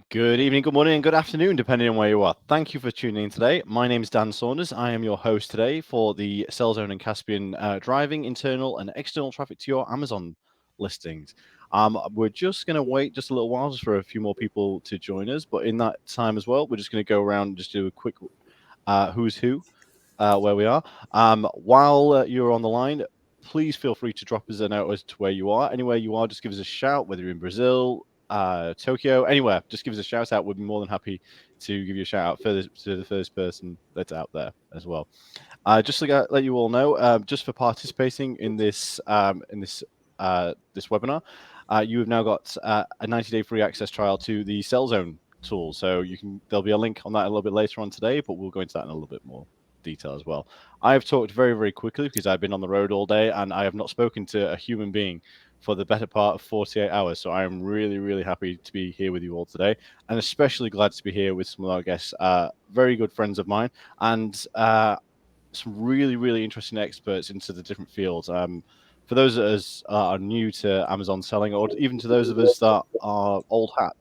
Good evening, good morning, and good afternoon, depending on where you are. Thank you for tuning in today. My name is Dan Saunders. I am your host today for the Sellzone and Caspian driving internal and external traffic to your Amazon listings. We're just going to wait just a little while just for a few more people to join us. But in that time as well, we're just going to go around and just do a quick who's who, where we are. While you're on the line, please feel free to drop us a note as to where you are. Anywhere you are, just give us a shout, whether you're in Brazil, Tokyo, anywhere, just give us a shout out. We'd be more than happy to give you a shout out to the first person that's out there as well. Just to let you all know, just for participating in this this webinar, you have now got a 90-day free access trial to the Sellzone tool. So there'll be a link on that a little bit later on today, but we'll go into that in a little bit more detail as well. I've talked very, very quickly because I've been on the road all day and I have not spoken to a human being for the better part of 48 hours. So I am really, really happy to be here with you all today, and especially glad to be here with some of our guests, very good friends of mine, and some really, really interesting experts into the different fields. For those of us are new to Amazon selling, or even to those of us that are old hat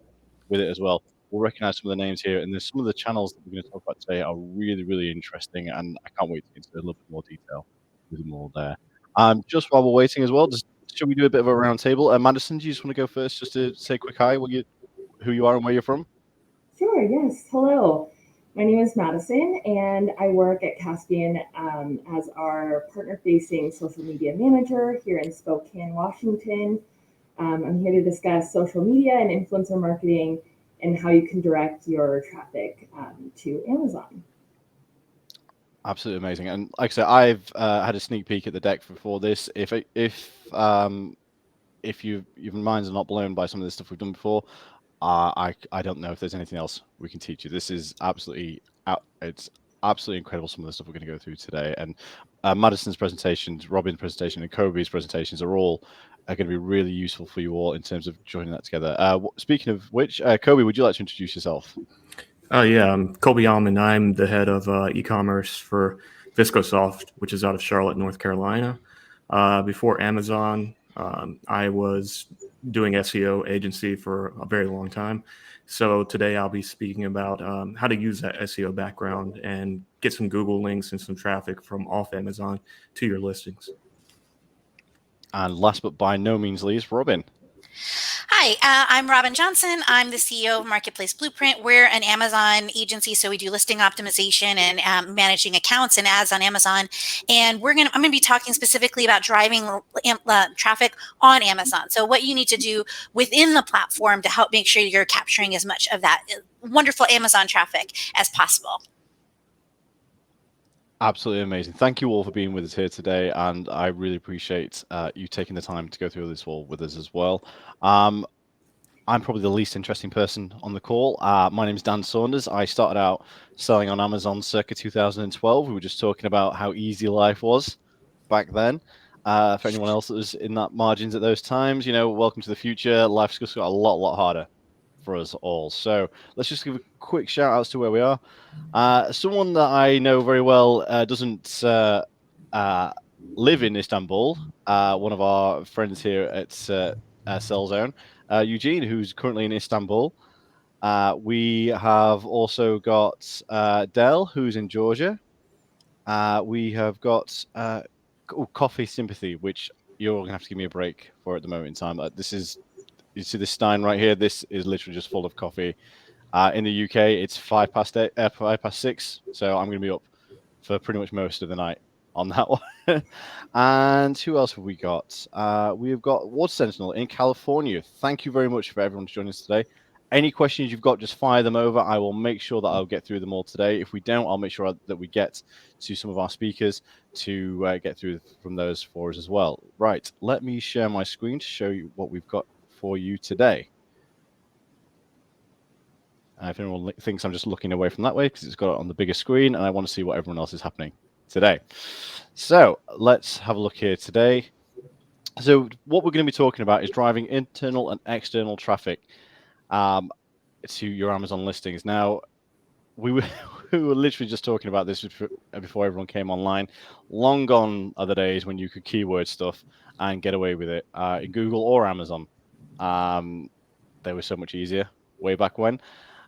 with it as well, we'll recognize some of the names here. And there's some of the channels that we're going to talk about today are really, really interesting, and I can't wait to get into a little bit more detail with them all there. Just while we're waiting as well, should we do a bit of a round table? Madison, do you just want to go first just to say a quick hi, who you are and where you're from? Sure, yes. Hello. My name is Madison, and I work at Caspian as our partner facing social media manager here in Spokane, Washington. I'm here to discuss social media and influencer marketing and how you can direct your traffic to Amazon. Absolutely amazing. And like I said, I've had a sneak peek at the deck before this. If your minds are not blown by some of the stuff we've done before, I don't know if there's anything else we can teach you. This is it's absolutely incredible, some of the stuff we're going to go through today. And Madison's presentations, Robin's presentation, and Kobe's presentations are going to be really useful for you all in terms of joining that together. Speaking of which, Kobe, would you like to introduce yourself? Yeah, I'm Colby Almond. I'm the head of e-commerce for ViscoSoft, which is out of Charlotte, North Carolina. Before Amazon, I was doing SEO agency for a very long time. So today I'll be speaking about how to use that SEO background and get some Google links and some traffic from off Amazon to your listings. And last but by no means least, Robin. Hi, I'm Robin Johnson. I'm the CEO of Marketplace Blueprint. We're an Amazon agency, so we do listing optimization and managing accounts and ads on Amazon. And I'm going to be talking specifically about driving traffic on Amazon. So what you need to do within the platform to help make sure you're capturing as much of that wonderful Amazon traffic as possible. Absolutely amazing. Thank you all for being with us here today, and I really appreciate you taking the time to go through this all with us as well. I'm probably the least interesting person on the call. My name is Dan Saunders. I started out selling on Amazon circa 2012. We were just talking about how easy life was back then. For anyone else that was in that margins at those times, welcome to the future. Life's just got a lot harder for us all. So let's just give a quick shout out to where we are. Someone that I know very well doesn't live in Istanbul. One of our friends here at Sellzone, Eugene, who's currently in Istanbul. We have also got Dell, who's in Georgia. We have got Coffee Sympathy, which you're going to have to give me a break for at the moment in time. You see this Stein right here? This is literally just full of coffee. In the UK, it's 5:06, so I'm going to be up for pretty much most of the night on that one. And who else have we got? We've got Water Sentinel in California. Thank you very much for everyone joining us today. Any questions you've got, just fire them over. I will make sure that I'll get through them all today. If we don't, I'll make sure that we get to some of our speakers to get through from those for us as well. Right, let me share my screen to show you what we've got for you today. If anyone thinks I'm just looking away from that way, because it's got it on the bigger screen and I want to see what everyone else is happening today. So let's have a look here today. So what we're going to be talking about is driving internal and external traffic to your Amazon listings. Now, we were literally just talking about this before everyone came online. Long gone are the days when you could keyword stuff and get away with it in Google or Amazon. They were so much easier. way back when.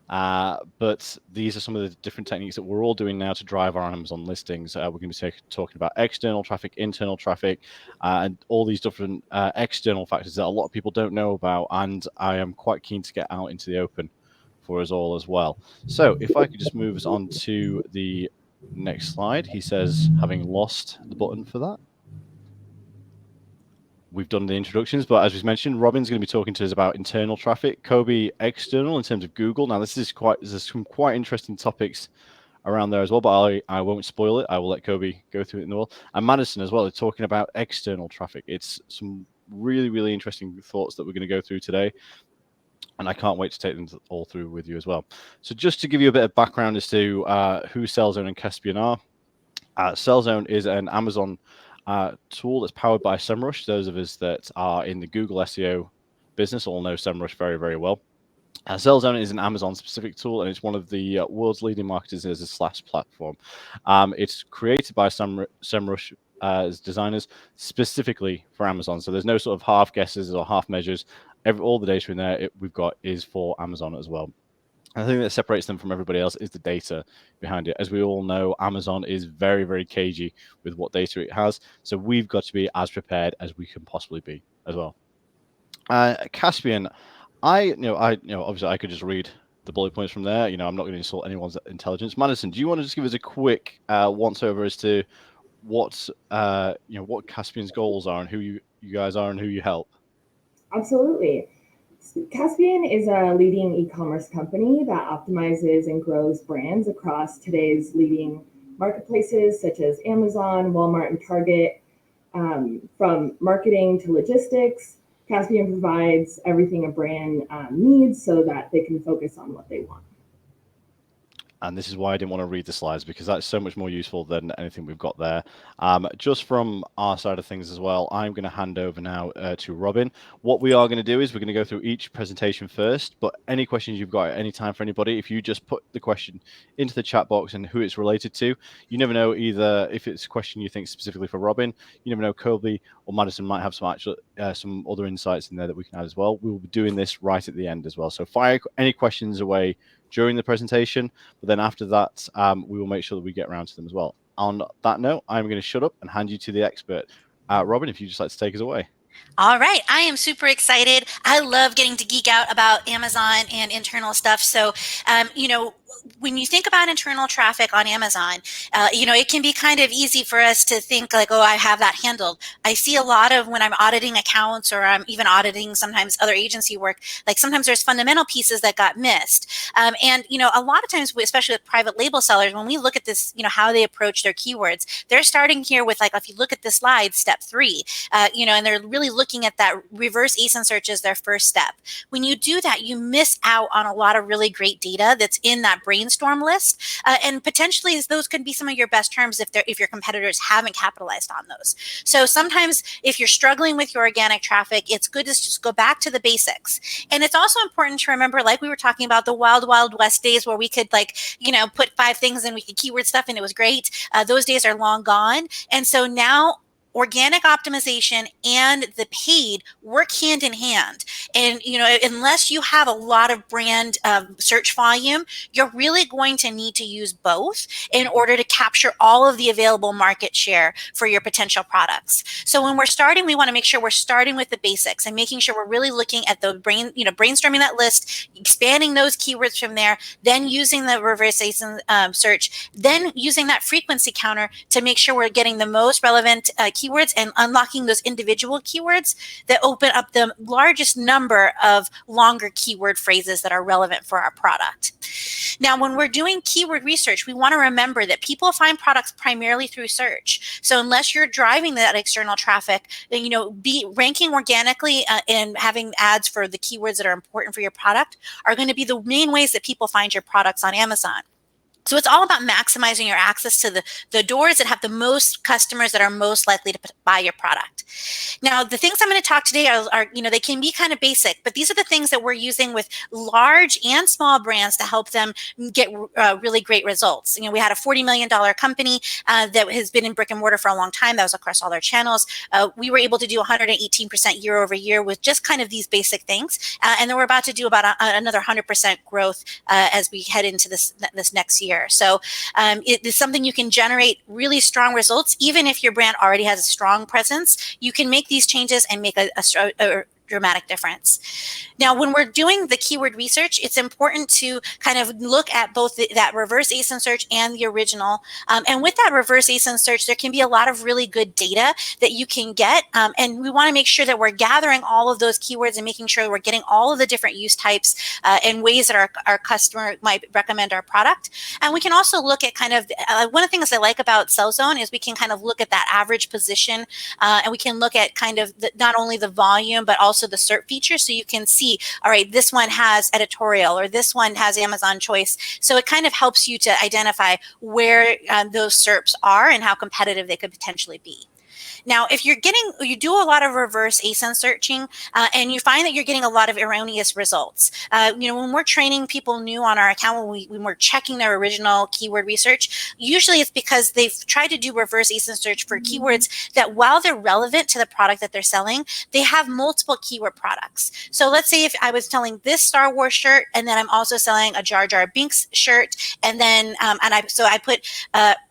But these are some of the different techniques that we're all doing now to drive our Amazon listings. We're going to be talking about external traffic, internal traffic, and all these different external factors that a lot of people don't know about, and I am quite keen to get out into the open for us all as well. So if I could just move us on to the next slide. He says, having lost the button for that. We've done the introductions, but as we mentioned, Robin's going to be talking to us about internal traffic, Kobe external in terms of Google. Now, there's some quite interesting topics around there as well, but I won't spoil it. I will let Kobe go through it in the world. And Madison as well is talking about external traffic. It's some really, really interesting thoughts that we're going to go through today, and I can't wait to take them all through with you as well. So just to give you a bit of background as to who Sellzone and Caspian are, Sellzone is an Amazon tool that's powered by SEMrush. Those of us that are in the Google SEO business all know SEMrush very, very well. Sellzone is an Amazon-specific tool, and it's one of the world's leading marketers as a SaaS platform. It's created by SEMrush as designers specifically for Amazon. So there's no sort of half guesses or half measures. All the data in there we've got is for Amazon as well. And the thing that separates them from everybody else is the data behind it. As we all know, Amazon is very, very cagey with what data it has. So we've got to be as prepared as we can possibly be as well. Caspian, obviously I could just read the bullet points from there. I'm not going to insult anyone's intelligence. Madison, do you want to just give us a quick once over as to what Caspian's goals are and who you guys are and who you help? Absolutely. Caspian is a leading e-commerce company that optimizes and grows brands across today's leading marketplaces such as Amazon, Walmart, and Target. From marketing to logistics, Caspian provides everything a brand needs so that they can focus on what they want. And this is why I didn't want to read the slides, because that's so much more useful than anything we've got there. Just from our side of things as well, I'm going to hand over now to Robin. What we are going to do is we're going to go through each presentation first, but any questions you've got at any time for anybody, if you just put the question into the chat box and who it's related to, you never know either if it's a question you think specifically for Robin, you never know, Kobe or Madison might have some other insights in there that we can add as well. We will be doing this right at the end as well. So fire any questions away during the presentation, but then after that, we will make sure that we get around to them as well. On that note, I'm going to shut up and hand you to the expert. Robin, if you'd just like to take us away. All right. I am super excited. I love getting to geek out about Amazon and internal stuff. So, when you think about internal traffic on Amazon, it can be kind of easy for us to think like, oh, I have that handled. I see a lot of when I'm auditing accounts or I'm even auditing sometimes other agency work, like sometimes there's fundamental pieces that got missed. And a lot of times, especially with private label sellers, when we look at this, how they approach their keywords, they're starting here with, like, if you look at the slide, step 3, and they're really looking at that reverse ASIN search as their first step. When you do that, you miss out on a lot of really great data that's in that brainstorm list, and potentially those could be some of your best terms if your competitors haven't capitalized on those. So sometimes if you're struggling with your organic traffic, it's good to just go back to the basics. And it's also important to remember, like we were talking about, the wild west days where we could put 5 things and we could keyword stuff and it was great. Those days are long gone. And so now organic optimization and the paid work hand in hand. And, unless you have a lot of brand search volume, you're really going to need to use both in order to capture all of the available market share for your potential products. So when we're starting, we want to make sure we're starting with the basics and making sure we're really looking at the brainstorming that list, expanding those keywords from there, then using the reverse ASIN search, then using that frequency counter to make sure we're getting the most relevant keywords and unlocking those individual keywords that open up the largest number of longer keyword phrases that are relevant for our product. Now, when we're doing keyword research, we want to remember that people find products primarily through search. So unless you're driving that external traffic, be ranking organically and having ads for the keywords that are important for your product are going to be the main ways that people find your products on Amazon. So it's all about maximizing your access to the doors that have the most customers that are most likely to buy your product. Now, the things I'm going to talk today are, they can be kind of basic, but these are the things that we're using with large and small brands to help them get really great results. We had a $40 million company that has been in brick and mortar for a long time. That was across all their channels. We were able to do 118% year over year with just kind of these basic things. And then we're about to do about another 100% growth as we head into this next year. So it is something you can generate really strong results. Even if your brand already has a strong presence, you can make these changes and make a dramatic difference. Now, when we're doing the keyword research, it's important to kind of look at both that reverse ASIN search and the original. And with that reverse ASIN search, there can be a lot of really good data that you can get. And we want to make sure that we're gathering all of those keywords and making sure we're getting all of the different use types and ways that our customer might recommend our product. And we can also look at kind of, one of the things I like about Sellzone is we can kind of look at that average position and we can look at kind of not only the volume, but also the SERP feature. So you can see, all right, this one has editorial or this one has Amazon choice. So it kind of helps you to identify where those SERPs are and how competitive they could potentially be. Now, if you do a lot of reverse ASIN searching and you find that you're getting a lot of erroneous results. When we're training people new on our account, when we're checking their original keyword research, usually it's because they've tried to do reverse ASIN search for keywords that while they're relevant to the product that they're selling, they have multiple keyword products. So let's say if I was selling this Star Wars shirt and then I'm also selling a Jar Jar Binks shirt, and then I put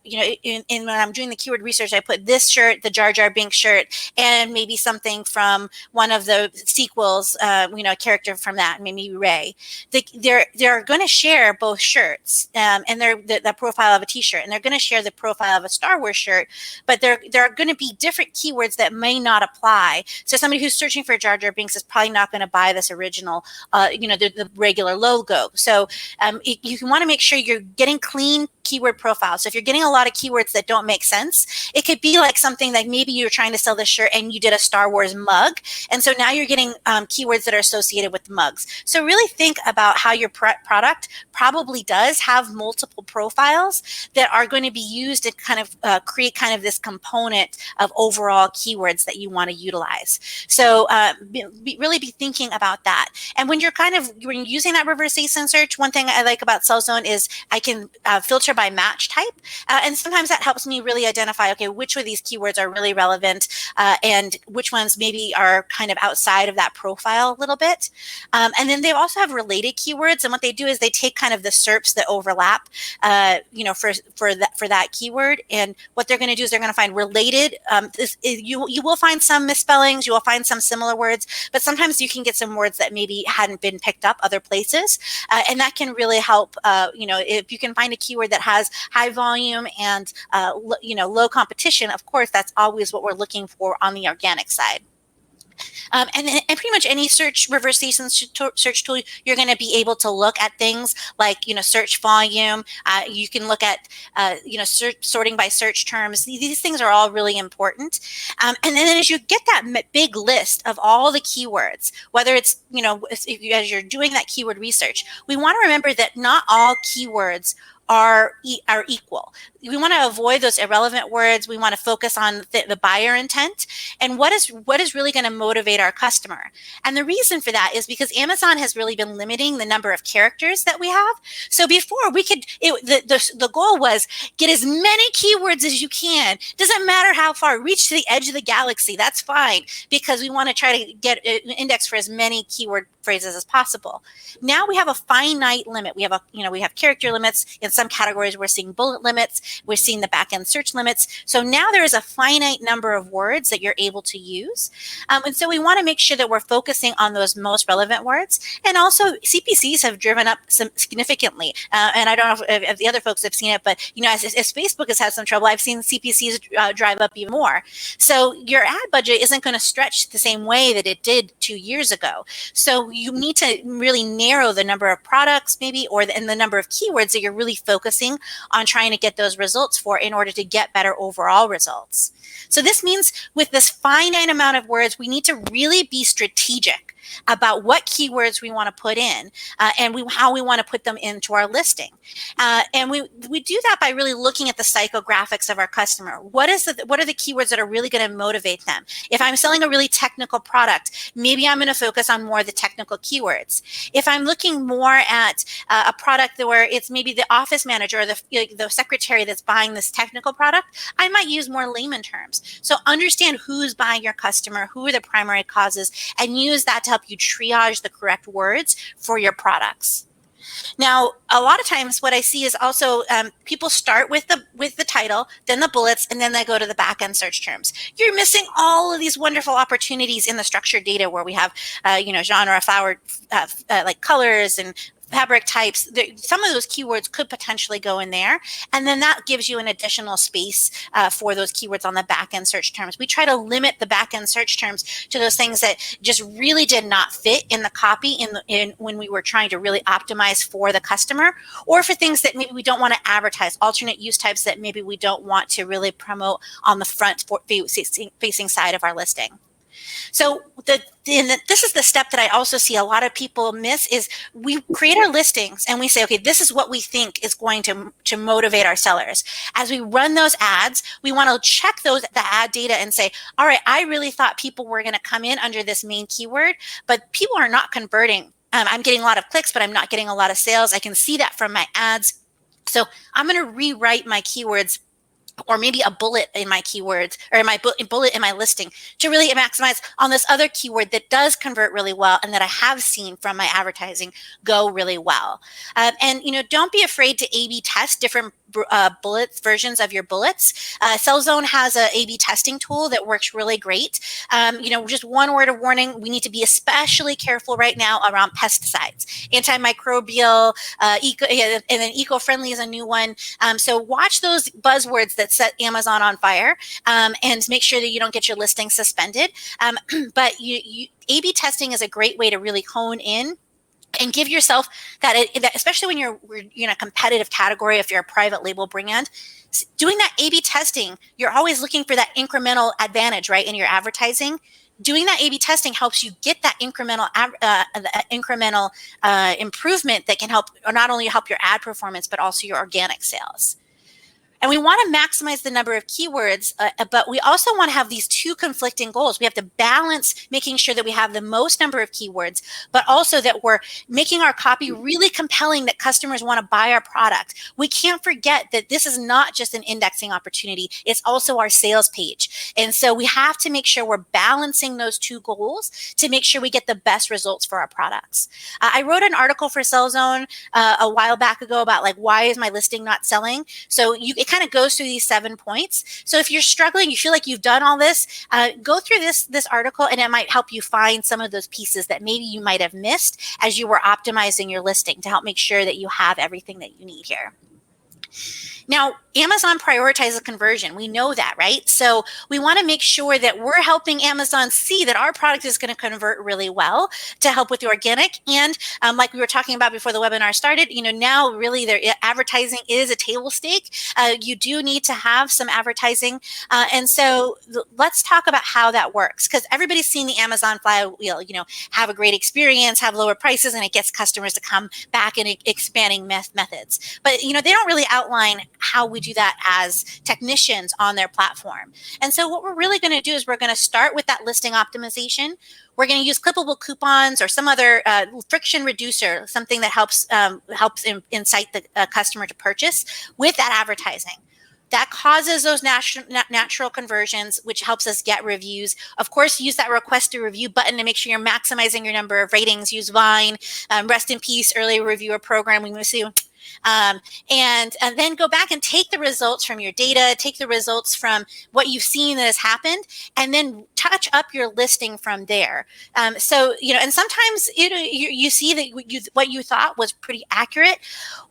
when I'm doing the keyword research, I put this shirt, the Jar Jar Binks shirt, and maybe something from one of the sequels, a character from that, maybe Rey. They're going to share both shirts and they're the profile of a T-shirt, and they're going to share the profile of a Star Wars shirt, but there are going to be different keywords that may not apply. So somebody who's searching for Jar Jar Binks is probably not going to buy this original, the regular logo. So you want to make sure you're getting clean keyword profiles. So if you're getting a lot of keywords that don't make sense, it could be like something like maybe you're trying to sell this shirt and you did a Star Wars mug. And so now you're getting keywords that are associated with mugs. So really think about how your product probably does have multiple profiles that are going to be used to kind of create kind of this component of overall keywords that you want to utilize. So really be thinking about that. And when you're using that reverse ASIN search, one thing I like about Sellzone is I can filter by match type. And sometimes that helps me really identify, okay, which of these keywords are really relevant and which ones maybe are kind of outside of that profile a little bit. And then they also have related keywords. And what they do is they take kind of the SERPs that overlap, for that keyword. And what they're going to do is they're going to find related. You will find some misspellings. You will find some similar words. But sometimes you can get some words that maybe hadn't been picked up other places. And that can really help, if you can find a keyword that has high volume and low competition, of course, that's always what we're looking for on the organic side. And pretty much any reverse ASIN search tool, you're going to be able to look at things like, search volume. You can look at, sorting by search terms. These things are all really important. And then as you get that big list of all the keywords, whether it's, as you're doing that keyword research, we want to remember that not all keywords are equal. We want to avoid those irrelevant words. We want to focus on the buyer intent and what is really going to motivate our customer. And the reason for that is because Amazon has really been limiting the number of characters that we have. So before the goal was get as many keywords as you can. Doesn't matter how far, reach to the edge of the galaxy. That's fine, because we want to try to get an index for as many keyword phrases as possible. Now we have a finite limit. We have character limits. In some categories, we're seeing bullet limits. We're seeing the back-end search limits. So now there is a finite number of words that you're able to use. And so we want to make sure that we're focusing on those most relevant words. And also CPCs have driven up significantly. And I don't know if the other folks have seen it, but as Facebook has had some trouble, I've seen CPCs drive up even more. So your ad budget isn't going to stretch the same way that it did 2 years ago. So you need to really narrow the number of products maybe, and the number of keywords that you're really focusing on trying to get those results for in order to get better overall results. So this means with this finite amount of words, we need to really be strategic about what keywords we want to put in and how we want to put them into our listing. And we do that by really looking at the psychographics of our customer. What are the keywords that are really going to motivate them? If I'm selling a really technical product, maybe I'm going to focus on more of the technical keywords. If I'm looking more at a product where it's maybe the office manager or the secretary that's buying this technical product, I might use more layman terms. So understand who's buying your customer, who are the primary causes, and use that to help you triage the correct words for your products. Now, a lot of times what I see is also people start with the title, then the bullets, and then they go to the back-end search terms. You're missing all of these wonderful opportunities in the structured data where we have, genre, flower, like colors and fabric types. Some of those keywords could potentially go in there. And then that gives you an additional space for those keywords on the back-end search terms. We try to limit the back-end search terms to those things that just really did not fit in the copy when we were trying to really optimize for the customer, or for things that maybe we don't want to advertise, alternate use types that maybe we don't want to really promote on the front facing side of our listing. So this is the step that I also see a lot of people miss is we create our listings and we say, okay, this is what we think is going to motivate our sellers. As we run those ads, we want to check the ad data and say, all right, I really thought people were going to come in under this main keyword, but people are not converting. I'm getting a lot of clicks, but I'm not getting a lot of sales. I can see that from my ads. So I'm going to rewrite my keywords, or maybe a bullet in my keywords, or in my bullet in my listing, to really maximize on this other keyword that does convert really well and that I have seen from my advertising go really well. And don't be afraid to A/B test different versions of your bullets. Sellzone has a A/B testing tool that works really great. Just one word of warning: we need to be especially careful right now around pesticides, antimicrobial, and then eco-friendly is a new one. So watch those buzzwords that set Amazon on fire, and make sure that you don't get your listing suspended. But A/B testing is a great way to really hone in and give yourself that, especially when you're in a competitive category, if you're a private label brand, doing that A/B testing, you're always looking for that incremental advantage, right, in your advertising. Doing that A/B testing helps you get that incremental improvement that can help, or not only help your ad performance, but also your organic sales. And we want to maximize the number of keywords, but we also want to have these two conflicting goals. We have to balance making sure that we have the most number of keywords, but also that we're making our copy really compelling that customers want to buy our product. We can't forget that this is not just an indexing opportunity. It's also our sales page. And so we have to make sure we're balancing those two goals to make sure we get the best results for our products. I wrote an article for Sellzone a while back ago about why is my listing not selling? So it kind of goes through these 7 points. So if you're struggling, you feel like you've done all this, go through this article, and it might help you find some of those pieces that maybe you might have missed as you were optimizing your listing to help make sure that you have everything that you need here. Now, Amazon prioritizes conversion. We know that, right? So we want to make sure that we're helping Amazon see that our product is going to convert really well to help with the organic. And like we were talking about before the webinar started, now really their advertising is a table stake. You do need to have some advertising. And so let's talk about how that works, because everybody's seen the Amazon flywheel, have a great experience, have lower prices, and it gets customers to come back in expanding methods. But, they don't really outline how we do that as technicians on their platform. And so what we're really going to do is we're going to start with that listing optimization. We're going to use clippable coupons or some other friction reducer, something that helps incite the customer to purchase with that advertising. That causes those natural conversions, which helps us get reviews. Of course, use that request a review button to make sure you're maximizing your number of ratings. Use Vine, rest in peace, early reviewer program. We miss you. And then go back and take the results from your data, take the results from what you've seen that has happened, and then touch up your listing from there. And sometimes you see that what you thought was pretty accurate,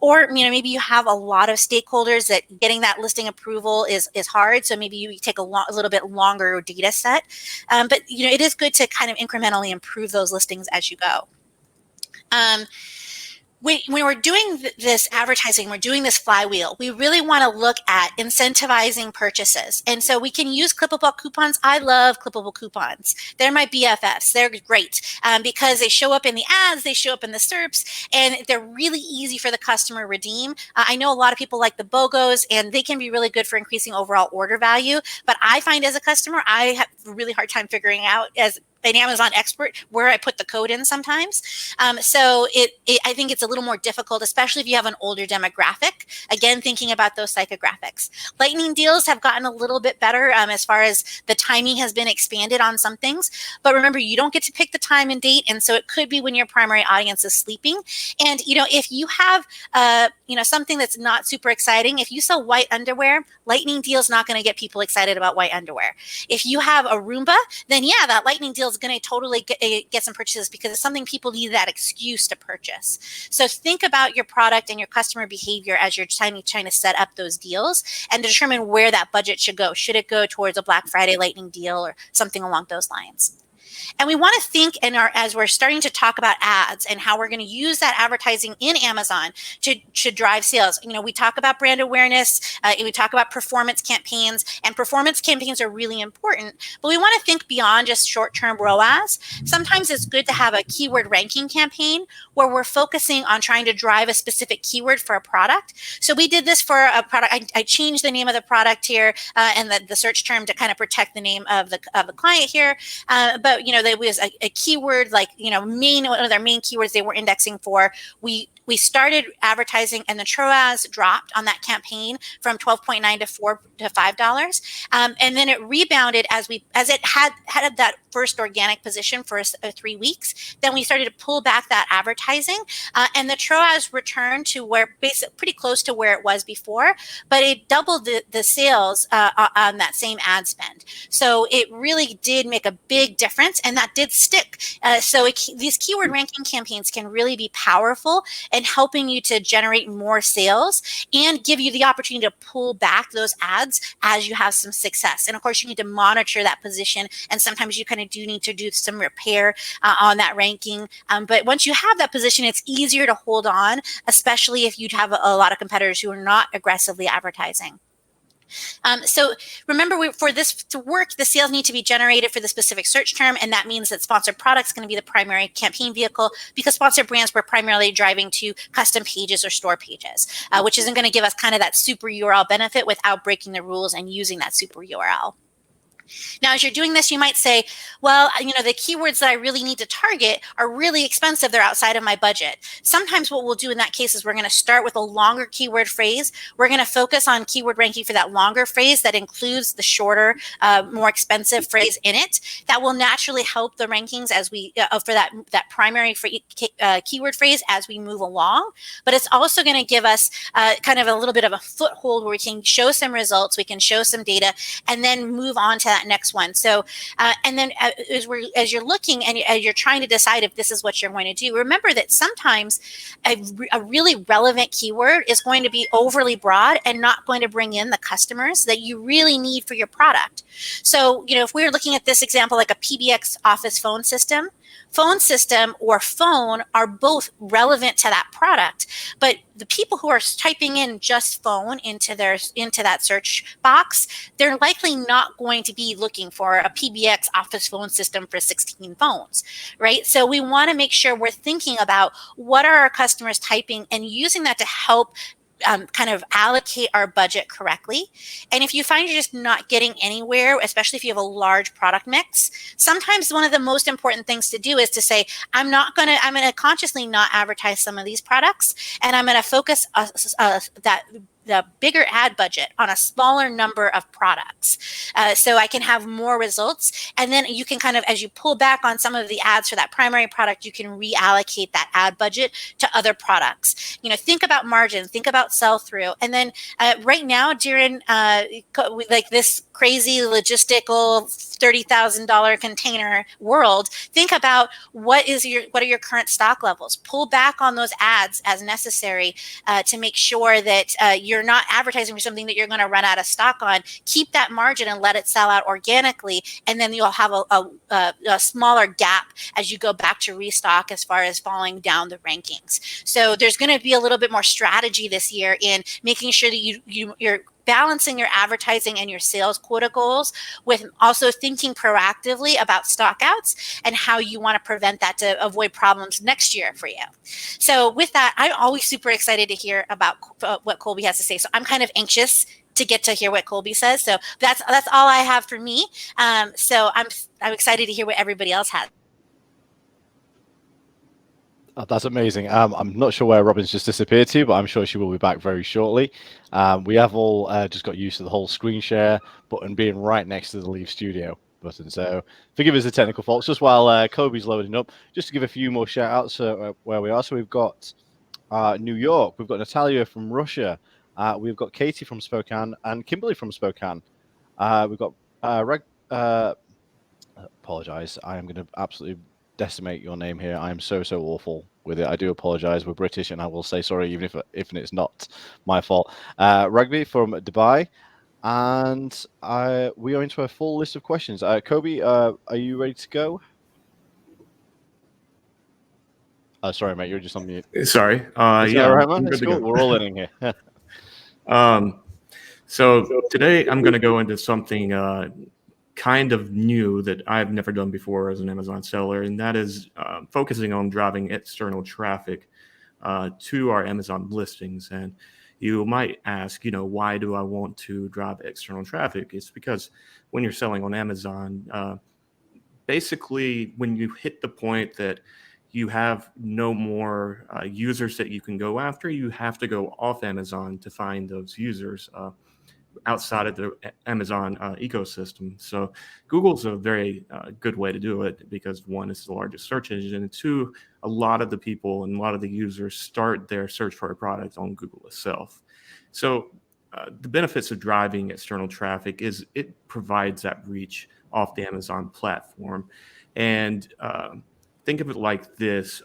or maybe you have a lot of stakeholders that getting that listing approval is hard. So maybe you take a little bit longer data set, but it is good to kind of incrementally improve those listings as you go. when we're doing this advertising, we're doing this flywheel, we really want to look at incentivizing purchases. And so we can use clippable coupons. I love clippable coupons. They're my BFFs. They're great because they show up in the ads, they show up in the SERPs, and they're really easy for the customer to redeem. I know a lot of people like the BOGOs, and they can be really good for increasing overall order value. But I find as a customer, I have a really hard time figuring out, as an Amazon expert, where I put the code in sometimes. So I think it's a little more difficult, especially if you have an older demographic. Again, thinking about those psychographics. Lightning deals have gotten a little bit better as far as the timing has been expanded on some things. But remember, you don't get to pick the time and date. And so it could be when your primary audience is sleeping. And, if you have, something that's not super exciting, if you sell white underwear, lightning deal is not going to get people excited about white underwear. If you have a Roomba, then yeah, that lightning deal is going to totally get some purchases because it's something people need that excuse to purchase. So think about your product and your customer behavior as you're trying to set up those deals and determine where that budget should go. Should it go towards a Black Friday lightning deal or something along those lines? And we want to think as we're starting to talk about ads and how we're going to use that advertising in Amazon to drive sales. We talk about brand awareness, we talk about performance campaigns, and performance campaigns are really important, but we want to think beyond just short-term ROAS. Sometimes it's good to have a keyword ranking campaign where we're focusing on trying to drive a specific keyword for a product. So we did this for a product. I changed the name of the product here and the search term to kind of protect the name of the client here. But there was a keyword like, one of their main keywords they were indexing for. We started advertising and the ROAS dropped on that campaign from $12.9 to $4 to $5. And then it rebounded as it had that first organic position for 3 weeks. Then we started to pull back that advertising and the ROAS returned to where pretty close to where it was before, but it doubled the sales on that same ad spend. So it really did make a big difference and that did stick. So these keyword ranking campaigns can really be powerful and helping you to generate more sales and give you the opportunity to pull back those ads as you have some success. And of course, you need to monitor that position. And sometimes you kind of do need to do some repair on that ranking. But once you have that position, it's easier to hold on, especially if you have a lot of competitors who are not aggressively advertising. So remember, for this to work, the sales need to be generated for the specific search term, and that means that sponsored products is going to be the primary campaign vehicle because sponsored brands were primarily driving to custom pages or store pages, which isn't going to give us kind of that super URL benefit without breaking the rules and using that super URL. Now, as you're doing this, you might say, well, the keywords that I really need to target are really expensive. They're outside of my budget. Sometimes what we'll do in that case is we're going to start with a longer keyword phrase. We're going to focus on keyword ranking for that longer phrase that includes the shorter, more expensive phrase in it. That will naturally help the rankings as we for that primary keyword phrase as we move along. But it's also going to give us kind of a little bit of a foothold where we can show some results, we can show some data, and then move on to that next one. So, and then as you're looking and as you're trying to decide if this is what you're going to do, remember that sometimes a really relevant keyword is going to be overly broad and not going to bring in the customers that you really need for your product. So, if we're looking at this example, like a PBX office phone system or phone are both relevant to that product, but the people who are typing in just phone into that search box, they're likely not going to be looking for a PBX office phone system for 16 phones, right? So we want to make sure we're thinking about what are our customers typing and using that to help kind of allocate our budget correctly. And if you find you're just not getting anywhere, especially if you have a large product mix, sometimes one of the most important things to do is to say, I'm going to consciously not advertise some of these products, and I'm going to focus the bigger ad budget on a smaller number of products so I can have more results. And then you can kind of, as you pull back on some of the ads for that primary product, you can reallocate that ad budget to other products. Think about margin, think about sell through. And then right now during like this crazy logistical $30,000 container world, think about what are your current stock levels. Pull back on those ads as necessary to make sure that you're not advertising for something that you're going to run out of stock on, keep that margin and let it sell out organically. And then you'll have a smaller gap as you go back to restock as far as falling down the rankings. So there's going to be a little bit more strategy this year in making sure that you're balancing your advertising and your sales quota goals with also thinking proactively about stockouts and how you want to prevent that to avoid problems next year for you. So with that, I'm always super excited to hear about what Colby has to say. So I'm kind of anxious to get to hear what Colby says. So that's all I have for me. So I'm excited to hear what everybody else has. Oh, that's amazing. I'm not sure where Robin's just disappeared to, but I'm sure she will be back very shortly. We have all just got used to the whole screen share button being right next to the Leave Studio button. So forgive us the technical faults. Just while Kobe's loading up, just to give a few more shout outs where we are. So we've got New York, we've got Natalia from Russia, we've got Katie from Spokane, and Kimberly from Spokane. We've got apologize. I am going to absolutely decimate your name here. I am so awful with it. I do apologize. We're British, and I will say sorry even if it's not my fault. Rugby from Dubai, and we are into a full list of questions. Kobe, are you ready to go? Sorry, mate, you're just on mute. Sorry. Yeah, all right, man. It's cool. We're all learning here. So today I'm going to go into something kind of new that I've never done before as an Amazon seller, and that is focusing on driving external traffic to our Amazon listings. And you might ask, why do I want to drive external traffic? It's because when you're selling on Amazon, basically when you hit the point that you have no more users that you can go after, you have to go off Amazon to find those users outside of the Amazon ecosystem. So Google's a very good way to do it because one, it's the largest search engine, and two, a lot of the people and a lot of the users start their search for a product on Google itself. So the benefits of driving external traffic is it provides that reach off the Amazon platform. And think of it like this.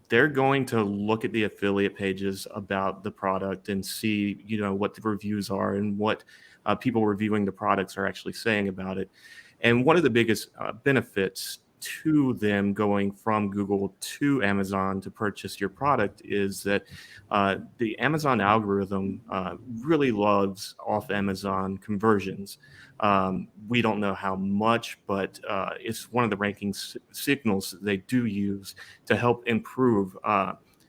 They're going to look at the affiliate pages about the product and see, what the reviews are and what people reviewing the products are actually saying about it. And one of the biggest benefits to them going from Google to Amazon to purchase your product is that the Amazon algorithm really loves off Amazon conversions. We don't know how much, but it's one of the ranking signals that they do use to help improve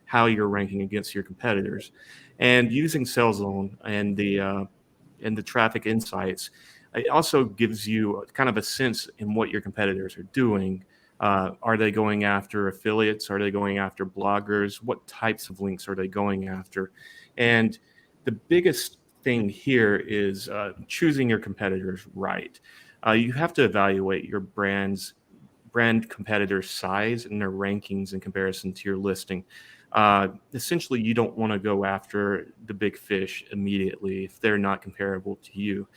how you're ranking against your competitors. And using Sellzone and the traffic insights, it also gives you kind of a sense in what your competitors are doing. Are they going after affiliates? Are they going after bloggers? What types of links are they going after? And the biggest thing here is choosing your competitors right. You have to evaluate your brand competitor size and their rankings in comparison to your listing. Essentially, you don't want to go after the big fish immediately if they're not comparable to you.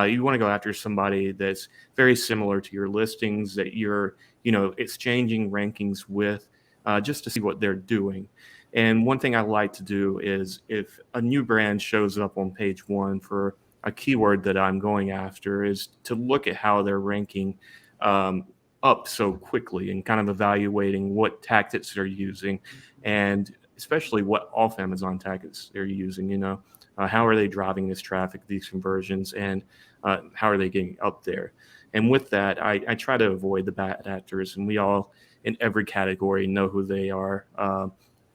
You want to go after somebody that's very similar to your listings that you're, exchanging rankings with, just to see what they're doing. And one thing I like to do is if a new brand shows up on page one for a keyword that I'm going after, is to look at how they're ranking up so quickly and kind of evaluating what tactics they're using, and especially what off Amazon tactics they're using. How are they driving this traffic, these conversions, and how are they getting up there? And with that, I try to avoid the bad actors, and we all in every category know who they are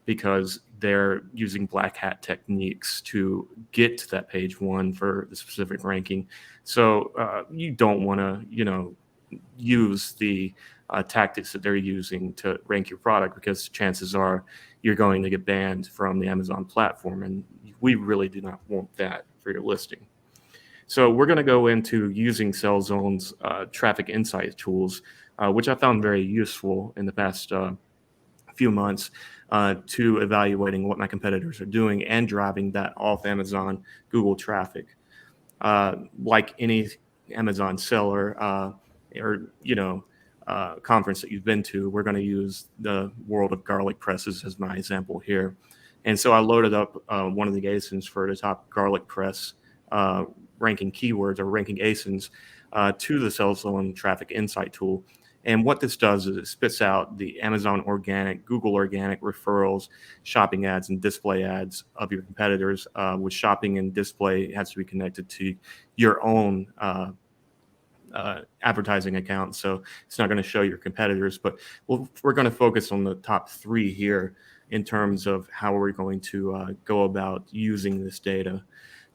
because they're using black hat techniques to get to that page one for the specific ranking. So you don't want to, use the tactics that they're using to rank your product, because chances are you're going to get banned from the Amazon platform, and we really do not want that for your listing. So we're going to go into using Sellzone's traffic insight tools, which I found very useful in the past few months to evaluating what my competitors are doing and driving that off Amazon Google traffic. Like any Amazon seller or conference that you've been to, we're going to use the world of garlic presses as my example here. And so I loaded up one of the ASINs for the top garlic press ranking keywords or ranking ASINs to the Sellzone traffic insight tool. And what this does is it spits out the Amazon organic, Google organic referrals, shopping ads, and display ads of your competitors. With shopping and display, it has to be connected to your own advertising account. So it's not going to show your competitors, but we're going to focus on the top 3 here in terms of how we're going to go about using this data.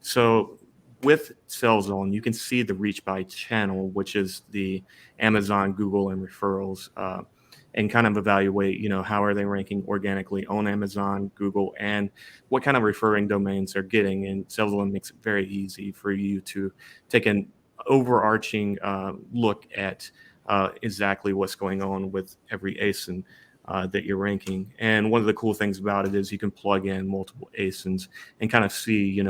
So with Sellzone, you can see the reach by channel, which is the Amazon, Google, and referrals, and kind of evaluate, how are they ranking organically on Amazon, Google, and what kind of referring domains they're getting. And Sellzone makes it very easy for you to take an overarching look at exactly what's going on with every ASIN that you're ranking. And one of the cool things about it is you can plug in multiple ASINs and kind of see,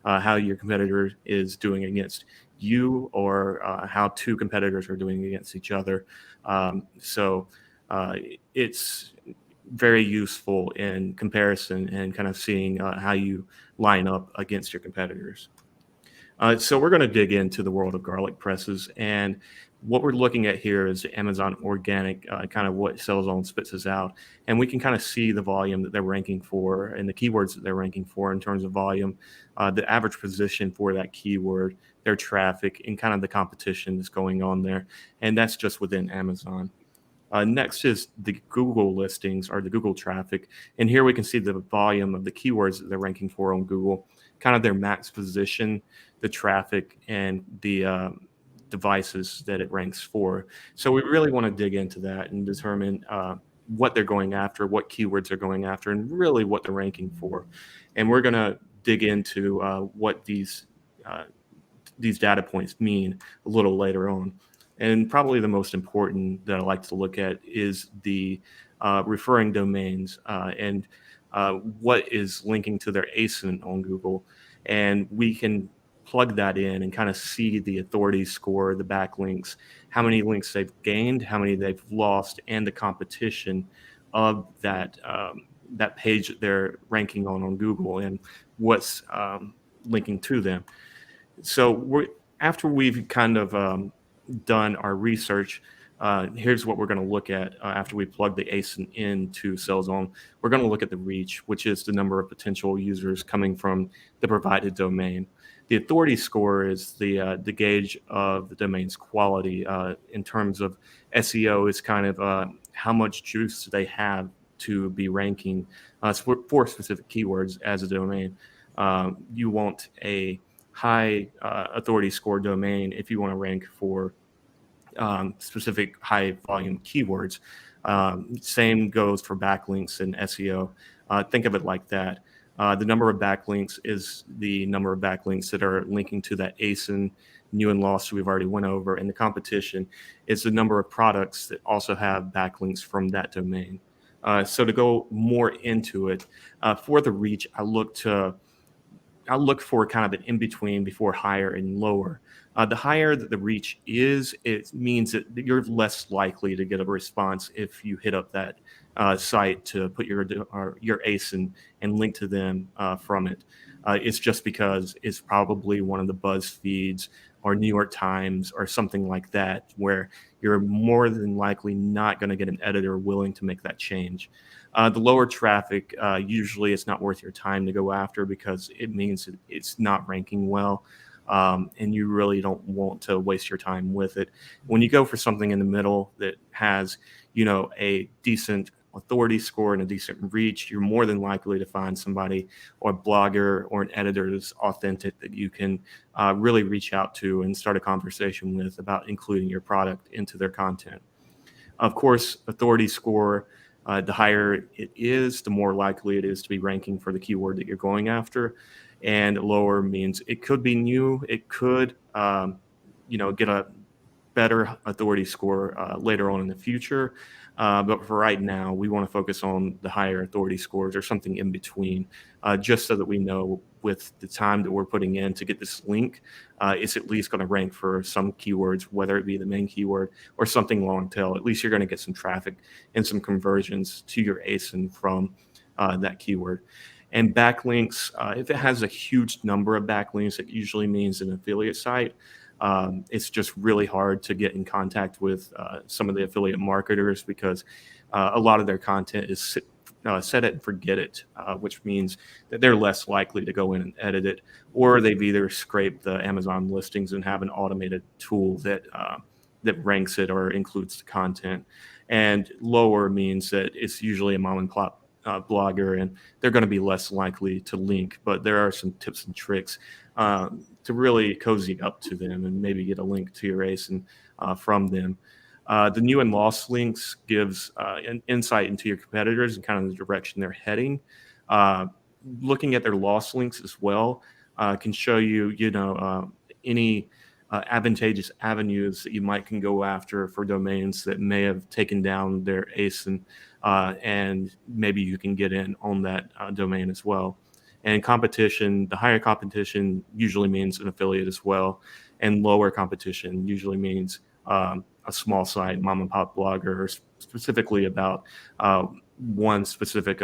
how your competitor is doing against you, or how 2 competitors are doing against each other. So it's very useful in comparison and kind of seeing how you line up against your competitors. So we're going to dig into the world of garlic presses, and what we're looking at here is Amazon organic, kind of what Sellzone spits us out, and we can kind of see the volume that they're ranking for and the keywords that they're ranking for in terms of volume, the average position for that keyword, their traffic, and kind of the competition that's going on there, and that's just within Amazon. Next is the Google listings, or the Google traffic, and here we can see the volume of the keywords that they're ranking for on Google, kind of their max position, the traffic, and the devices that it ranks for. So we really want to dig into that and determine what they're going after, what keywords they're going after, and really what they're ranking for. And we're going to dig into what these data points mean a little later on. And probably the most important that I like to look at is the referring domains and what is linking to their ASIN on Google. And we can plug that in and kind of see the authority score, the backlinks, how many links they've gained, how many they've lost, and the competition of that that page that they're ranking on Google, and what's linking to them. So after we've kind of done our research, here's what we're going to look at after we plug the ASIN into Sellzone. We're going to look at the reach, which is the number of potential users coming from the provided domain. The authority score is the gauge of the domain's quality in terms of SEO. Is kind of how much juice they have to be ranking for specific keywords as a domain. You want a high authority score domain if you want to rank for specific high volume keywords. Same goes for backlinks and SEO. Think of it like that. The number of backlinks is the number of backlinks that are linking to that ASIN, new and lost, we've already went over, and the competition is the number of products that also have backlinks from that domain. So to go more into it, for the reach, I look for kind of an in-between before higher and lower. The higher that the reach is, it means that you're less likely to get a response if you hit up that site to put your ASIN and link to them from it. It's just because it's probably one of the BuzzFeeds or New York Times or something like that, where you're more than likely not going to get an editor willing to make that change. The lower traffic, usually it's not worth your time to go after, because it means it's not ranking well. And you really don't want to waste your time with it. When you go for something in the middle that has, a decent authority score and a decent reach, you're more than likely to find somebody or a blogger or an editor that's authentic that you can really reach out to and start a conversation with about including your product into their content. Of course, authority score, the higher it is, the more likely it is to be ranking for the keyword that you're going after. And lower means it could be new. It could, get a better authority score later on in the future. But for right now, we want to focus on the higher authority scores or something in between, just so that we know with the time that we're putting in to get this link, it's at least going to rank for some keywords, whether it be the main keyword or something long tail. At least you're going to get some traffic and some conversions to your ASIN from that keyword. And backlinks, if it has a huge number of backlinks, it usually means an affiliate site. It's just really hard to get in contact with some of the affiliate marketers because a lot of their content is set it and forget it, which means that they're less likely to go in and edit it, or they've either scraped the Amazon listings and have an automated tool that ranks it or includes the content. And lower means that it's usually a mom and pop blogger, and they're going to be less likely to link. But there are some tips and tricks to really cozy up to them and maybe get a link to your ASIN from them. The new and lost links gives an insight into your competitors and kind of the direction they're heading. Looking at their lost links as well can show you, any advantageous avenues that you can go after for domains that may have taken down their ASIN, and maybe you can get in on that domain as well. And competition, the higher competition usually means an affiliate as well, and lower competition usually means a small site, mom and pop blogger, specifically about one specific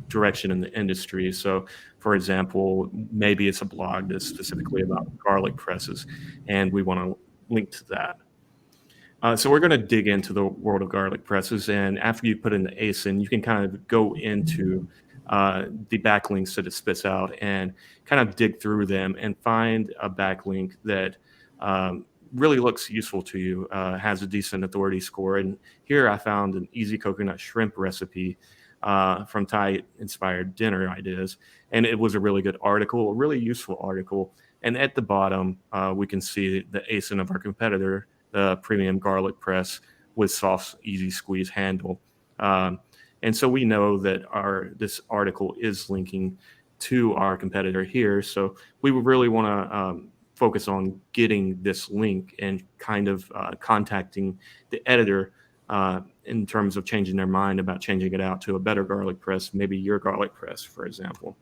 direction in the industry. So, for example, maybe it's a blog that's specifically about garlic presses, and we want to link to that. So we're going to dig into the world of garlic presses, and after you put in the ASIN, you can kind of go into the backlinks that it spits out and kind of dig through them and find a backlink that really looks useful to you, has a decent authority score. And here I found an easy coconut shrimp recipe from Thai-inspired dinner ideas. And it was a really good article, a really useful article. And at the bottom, we can see the ASIN of our competitor, the premium garlic press with soft, easy squeeze handle. And so we know that this article is linking to our competitor here. So we would really want to focus on getting this link and kind of contacting the editor in terms of changing their mind about changing it out to a better garlic press, maybe your garlic press, for example.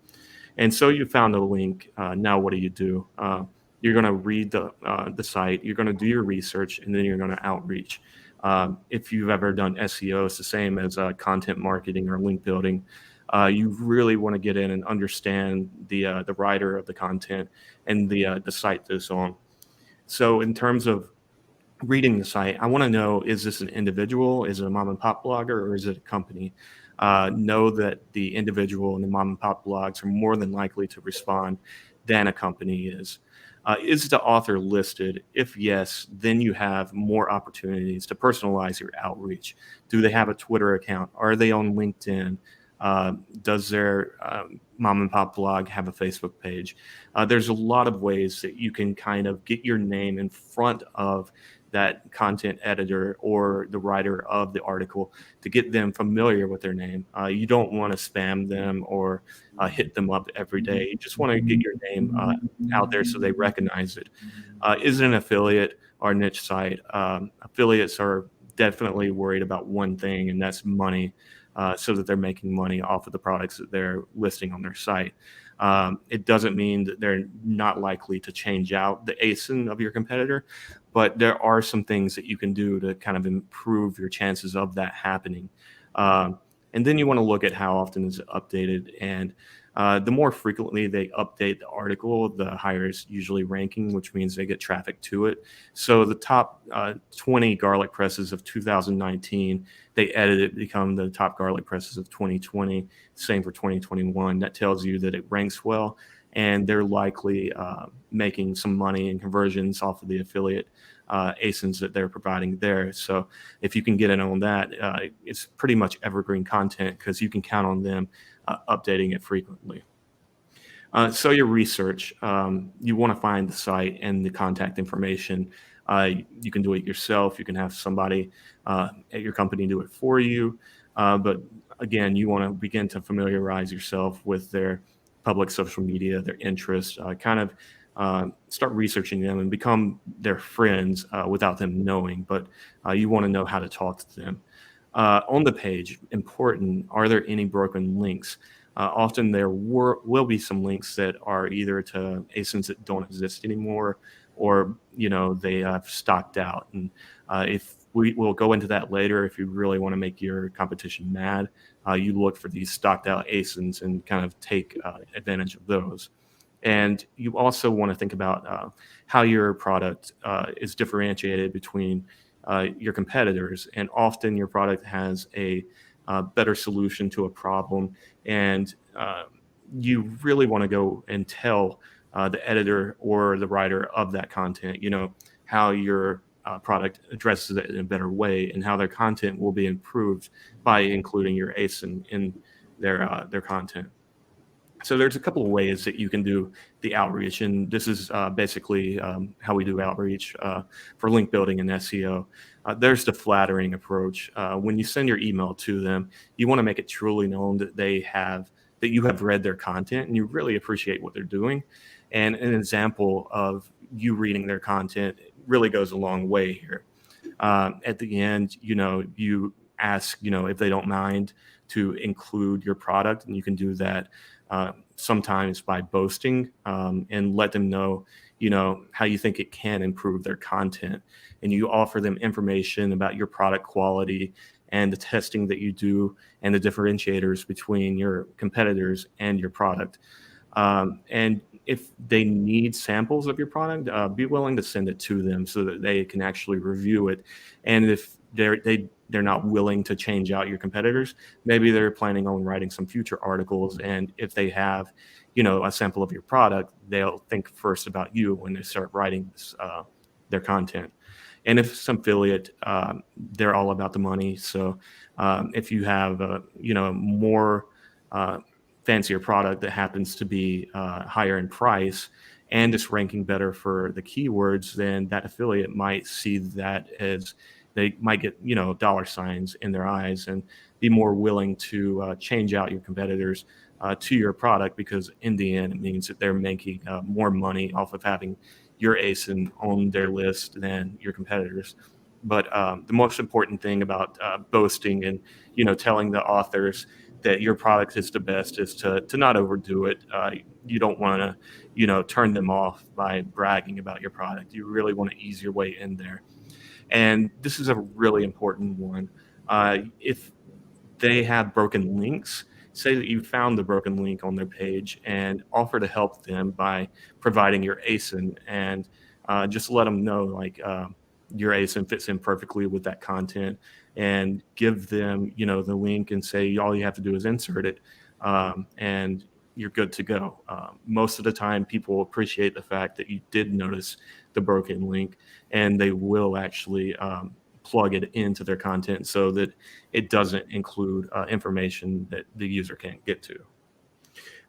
And so you found a link. Now what do? You're going to read the site, you're going to do your research, and then you're going to outreach. If you've ever done SEO, it's the same as content marketing or link building. You really want to get in and understand the writer of the content and the site that it's on. So in terms of reading the site, I want to know, is this an individual? Is it a mom and pop blogger, or is it a company? Know that the individual and the mom and pop blogs are more than likely to respond than a company is. Is the author listed? If yes, then you have more opportunities to personalize your outreach. Do they have a Twitter account? Are they on LinkedIn? Does their mom and pop blog have a Facebook page? There's a lot of ways that you can kind of get your name in front of that content editor or the writer of the article to get them familiar with their name. You don't want to spam them or hit them up every day. You just want to get your name out there so they recognize it. Is it an affiliate or a niche site? Affiliates are definitely worried about one thing, and that's money, so that they're making money off of the products that they're listing on their site. It doesn't mean that they're not likely to change out the ASIN of your competitor, but there are some things that you can do to kind of improve your chances of that happening. And then you want to look at how often is it updated. And the more frequently they update the article, the higher is usually ranking, which means they get traffic to it. So the top 20 garlic presses of 2019, they edited it, become the top garlic presses of 2020, same for 2021. That tells you that it ranks well, and they're likely making some money and conversions off of the affiliate ASINs that they're providing there. So if you can get in on that, it's pretty much evergreen content because you can count on them updating it frequently. So your research, you want to find the site and the contact information. You can do it yourself. You can have somebody at your company do it for you. But again, you want to begin to familiarize yourself with their public social media, their interests, kind of start researching them and become their friends without them knowing. But you want to know how to talk to them. On the page, important, are there any broken links? Often there will be some links that are either to ASINs that don't exist anymore, or they have stocked out. And if we'll go into that later, if you really want to make your competition mad, you look for these stocked out ASINs and kind of take advantage of those. And you also want to think about how your product is differentiated between your competitors. And often your product has a better solution to a problem. And you really want to go and tell the editor or the writer of that content, how your product addresses it in a better way and how their content will be improved by including your ASIN in their content. So there's a couple of ways that you can do the outreach, and this is basically how we do outreach for link building and SEO. There's the flattering approach. When you send your email to them, you want to make it truly known that that you have read their content and you really appreciate what they're doing. And an example of you reading their content really goes a long way here. At the end, you ask, if they don't mind to include your product, and you can do that sometimes by boasting and let them know, how you think it can improve their content. And you offer them information about your product quality and the testing that you do and the differentiators between your competitors and your product. And if they need samples of your product, be willing to send it to them so that they can actually review it. And if they're not willing to change out your competitors, maybe they're planning on writing some future articles. And if they have, a sample of your product, they'll think first about you when they start writing their content. And if it's affiliate, they're all about the money. So if you have, more fancier product that happens to be higher in price and is ranking better for the keywords, then that affiliate might see that as they might get, dollar signs in their eyes and be more willing to change out your competitors to your product, because in the end, it means that they're making more money off of having your ASIN on their list than your competitors. But the most important thing about boasting and, telling the authors that your product is the best is to not overdo it. You don't want to, turn them off by bragging about your product. You really want to ease your way in there. And this is a really important one. If they have broken links, say that you found the broken link on their page and offer to help them by providing your ASIN, and just let them know your ASIN fits in perfectly with that content, and give them, the link and say all you have to do is insert it, and you're good to go. Most of the time, people appreciate the fact that you did notice the broken link, and they will actually plug it into their content so that it doesn't include information that the user can't get to.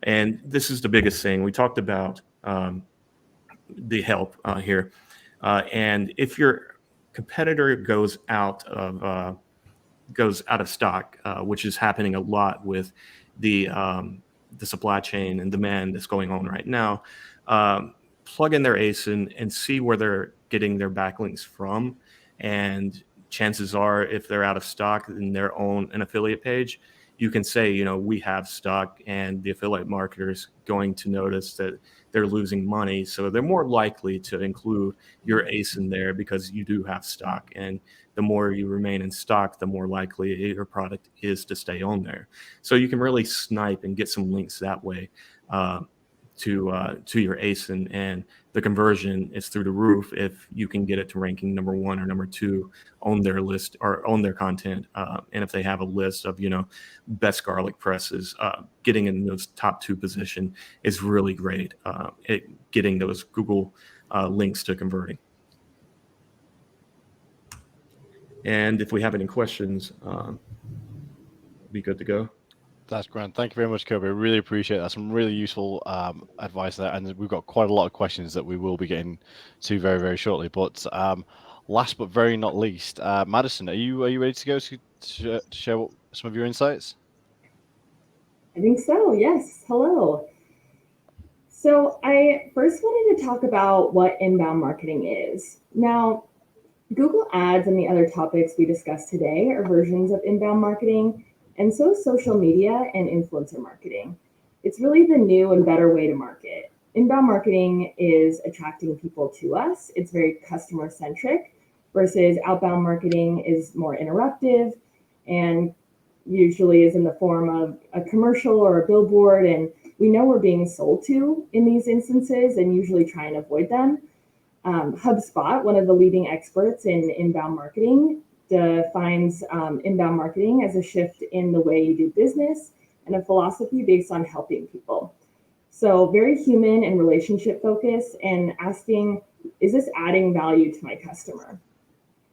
And this is the biggest thing. We talked about the help here. And if your competitor goes out of stock, which is happening a lot with the supply chain and demand that's going on right now, plug in their ASIN and see where they're getting their backlinks from. And chances are, if they're out of stock and they're on an affiliate page, you can say, we have stock, and the affiliate marketer is going to notice that they're losing money. So they're more likely to include your ASIN there because you do have stock. And the more you remain in stock, the more likely your product is to stay on there. So you can really snipe and get some links that way to your ASIN, and the conversion is through the roof if you can get it to ranking number 1 or number 2 on their list or on their content. And if they have a list of, best garlic presses, getting in those top 2 position is really great at getting those Google links to converting. And if we have any questions, be good to go. That's grand. Thank you very much, Kobe. I really appreciate that. Some really useful advice there. And we've got quite a lot of questions that we will be getting to very, very shortly. But last but very not least, Madison, are you ready to go to share some of your insights? I think so, yes. Hello. So I first wanted to talk about what inbound marketing is. Now, Google Ads and the other topics we discussed today are versions of inbound marketing, and so is social media and influencer marketing. It's really the new and better way to market. Inbound marketing is attracting people to us. It's very customer centric, versus outbound marketing is more interruptive and usually is in the form of a commercial or a billboard, and we know we're being sold to in these instances and usually try and avoid them. HubSpot, one of the leading experts in inbound marketing, defines inbound marketing as a shift in the way you do business and a philosophy based on helping people. So very human and relationship focused, and asking, is this adding value to my customer?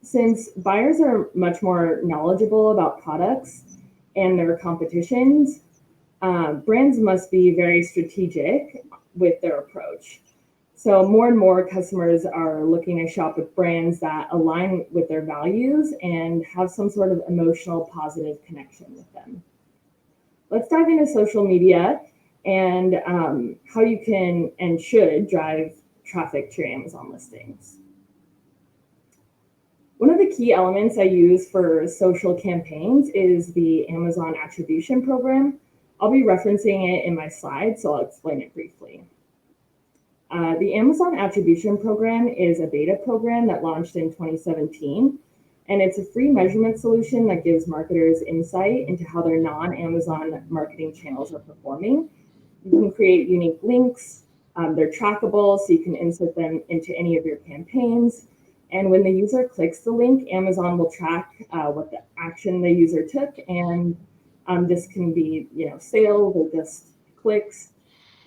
Since buyers are much more knowledgeable about products and their competitions, brands must be very strategic with their approach. So more and more customers are looking to shop with brands that align with their values and have some sort of emotional positive connection with them. Let's dive into social media and how you can and should drive traffic to your Amazon listings. One of the key elements I use for social campaigns is the Amazon Attribution program. I'll be referencing it in my slides, so I'll explain it briefly. The Amazon Attribution program is a beta program that launched in 2017, and it's a free measurement solution that gives marketers insight into how their non-Amazon marketing channels are performing. You can create unique links. They're trackable, so you can insert them into any of your campaigns. And when the user clicks the link, Amazon will track what the action the user took, and this can be, sales or just clicks.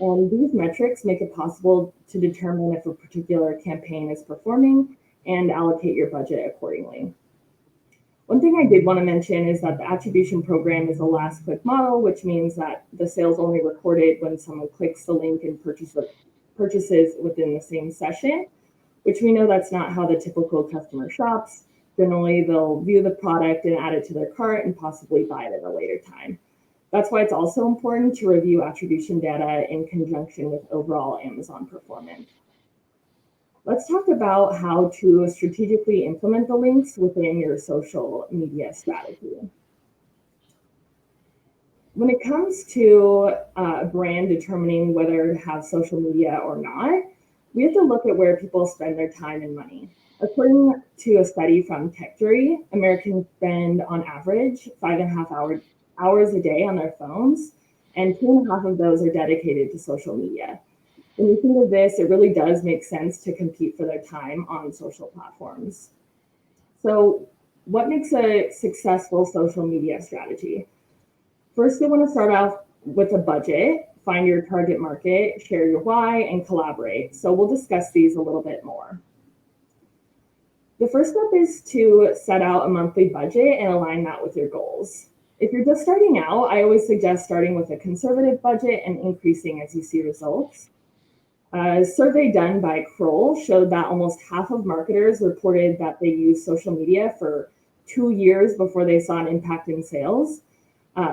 And these metrics make it possible to determine if a particular campaign is performing and allocate your budget accordingly. One thing I did want to mention is that the attribution program is a last click model, which means that the sales only recorded when someone clicks the link and purchases within the same session, which we know that's not how the typical customer shops. Generally, they'll view the product and add it to their cart and possibly buy it at a later time. That's why it's also important to review attribution data in conjunction with overall Amazon performance. Let's talk about how to strategically implement the links within your social media strategy. When it comes to a brand determining whether to have social media or not, we have to look at where people spend their time and money. According to a study from TechJury, Americans spend on average 5.5 hours a day on their phones, and 2.5 of those are dedicated to social media. When you think of this, it really does make sense to compete for their time on social platforms. So what makes a successful social media strategy? First, you want to start off with a budget, find your target market, share your why, and collaborate. So we'll discuss these a little bit more. The first step is to set out a monthly budget and align that with your goals. If you're just starting out, I always suggest starting with a conservative budget and increasing as you see results. A survey done by Kroll showed that almost half of marketers reported that they used social media for 2 years before they saw an impact in sales.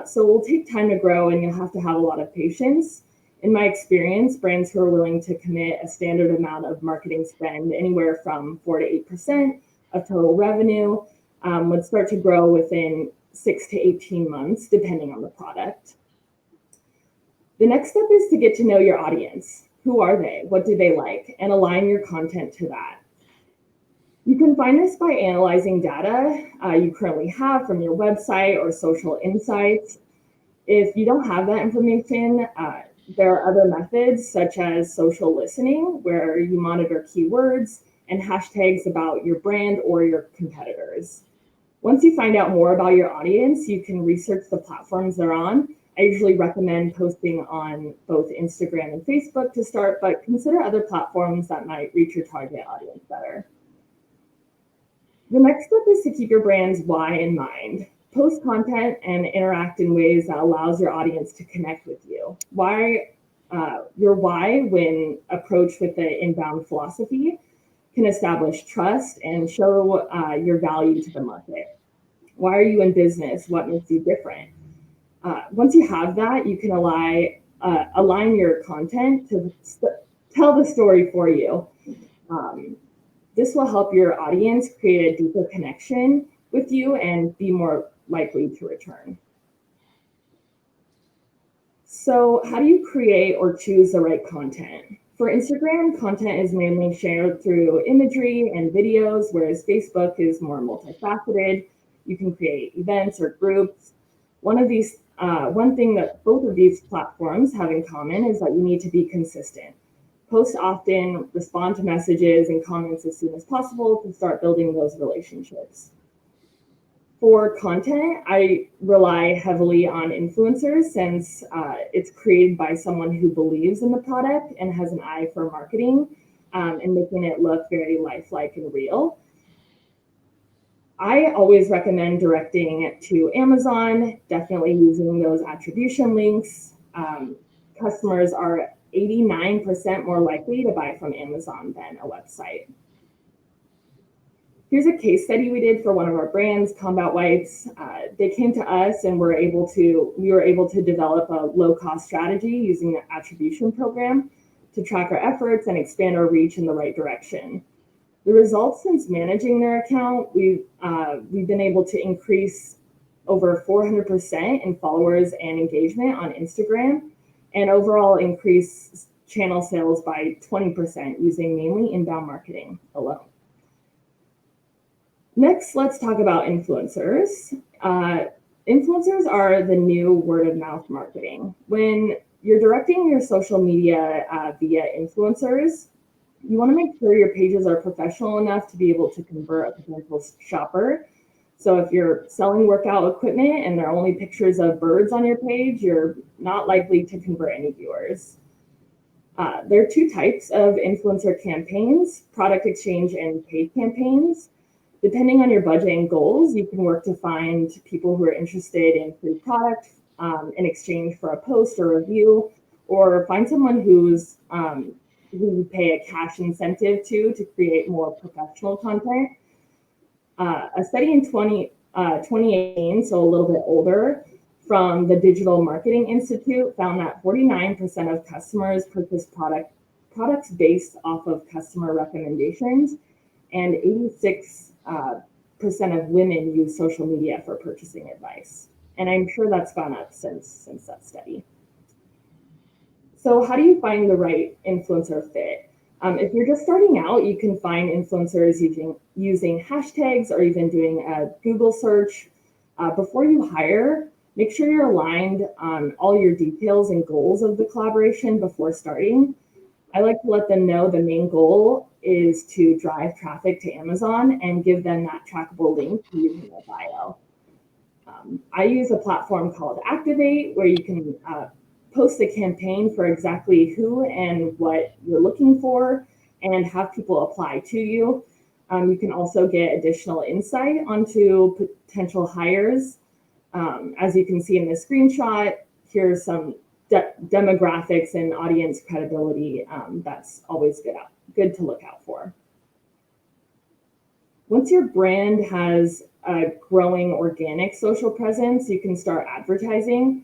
So it will take time to grow, and you'll have to have a lot of patience. In my experience, brands who are willing to commit a standard amount of marketing spend, anywhere from 4 to 8% of total revenue, would start to grow within 6 to 18 months, depending on the product. The next step is to get to know your audience. Who are they? What do they like? And align your content to that. You can find this by analyzing data you currently have from your website or social insights. If you don't have that information, there are other methods such as social listening, where you monitor keywords and hashtags about your brand or your competitors. Once you find out more about your audience, you can research the platforms they're on. I usually recommend posting on both Instagram and Facebook to start, but consider other platforms that might reach your target audience better. The next step is to keep your brand's why in mind. Post content and interact in ways that allows your audience to connect with you. Your why, when approached with the inbound philosophy, can establish trust and show your value to the market. Why are you in business? What makes you different? Once you have that, you can align your content to tell the story for you. This will help your audience create a deeper connection with you and be more likely to return. So how do you create or choose the right content? For Instagram, content is mainly shared through imagery and videos, whereas Facebook is more multifaceted. You can create events or groups. One thing that both of these platforms have in common is that you need to be consistent. Post often, respond to messages and comments as soon as possible to start building those relationships. For content, I rely heavily on influencers since it's created by someone who believes in the product and has an eye for marketing and making it look very lifelike and real. I always recommend directing to Amazon, definitely using those attribution links. Customers are 89% more likely to buy from Amazon than a website. Here's a case study we did for one of our brands, Combat Wipes. They came to us and we were able to develop a low-cost strategy using the attribution program to track our efforts and expand our reach in the right direction. The results since managing their account, we've been able to increase over 400% in followers and engagement on Instagram, and overall increase channel sales by 20% using mainly inbound marketing alone. Next, let's talk about influencers. Influencers are the new word of mouth marketing. When you're directing your social media via influencers, you want to make sure your pages are professional enough to be able to convert a potential shopper. So if you're selling workout equipment and there are only pictures of birds on your page, you're not likely to convert any viewers. There are two types of influencer campaigns, product exchange and paid campaigns. Depending on your budget and goals, you can work to find people who are interested in free product in exchange for a post or review, or find someone who you pay a cash incentive to create more professional content. A study in 2018, so a little bit older, from the Digital Marketing Institute found that 49% of customers purchase products based off of customer recommendations, and 86% of women use social media for purchasing advice. And I'm sure that's gone up since that study. So how do you find the right influencer fit? If you're just starting out, you can find influencers using hashtags or even doing a Google search. Before you hire, make sure you're aligned on all your details and goals of the collaboration before starting. I like to let them know the main goal is to drive traffic to Amazon and give them that trackable link to use in their bio. I use a platform called Activate where you can post a campaign for exactly who and what you're looking for and have people apply to you. You can also get additional insight onto potential hires. As you can see in the screenshot, here's some demographics and audience credibility. That's always good to look out for. Once your brand has a growing organic social presence, you can start advertising.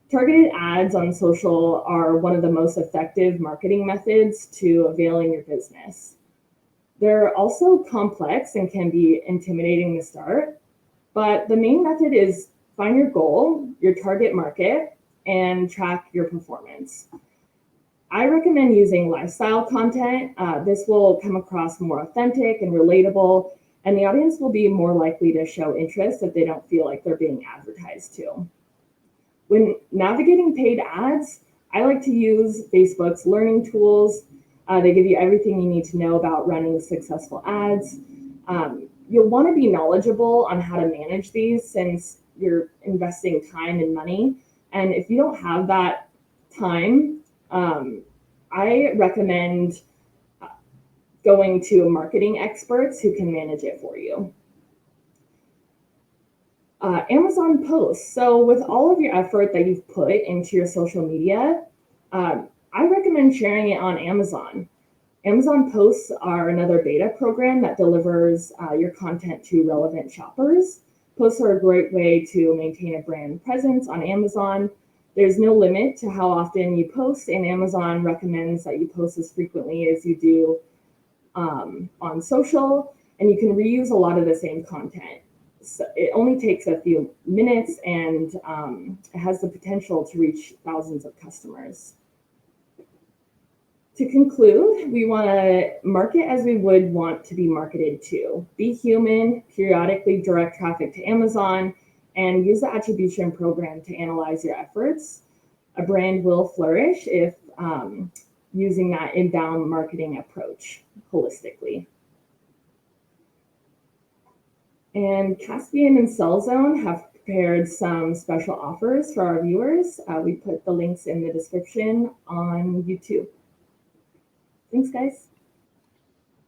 Targeted ads on social are one of the most effective marketing methods to availing your business. They're also complex and can be intimidating to start, but the main method is find your goal, your target market, and track your performance. I recommend using lifestyle content. This will come across more authentic and relatable, and the audience will be more likely to show interest if they don't feel like they're being advertised to. When navigating paid ads, I like to use Facebook's learning tools. They give you everything you need to know about running successful ads. You'll want to be knowledgeable on how to manage these since you're investing time and money. And if you don't have that time, I recommend going to marketing experts who can manage it for you. Amazon posts. So with all of your effort that you've put into your social media, I recommend sharing it on Amazon. Amazon posts are another beta program that delivers your content to relevant shoppers. Posts are a great way to maintain a brand presence on Amazon. There's no limit to how often you post, and Amazon recommends that you post as frequently as you do on social, and you can reuse a lot of the same content. So it only takes a few minutes, and it has the potential to reach thousands of customers. To conclude, we want to market as we would want to be marketed to. Be human, periodically direct traffic to Amazon, and use the attribution program to analyze your efforts. A brand will flourish if using that inbound marketing approach holistically. And Caspian and Sellzone have prepared some special offers for our viewers. We put the links in the description on YouTube. Thanks, guys.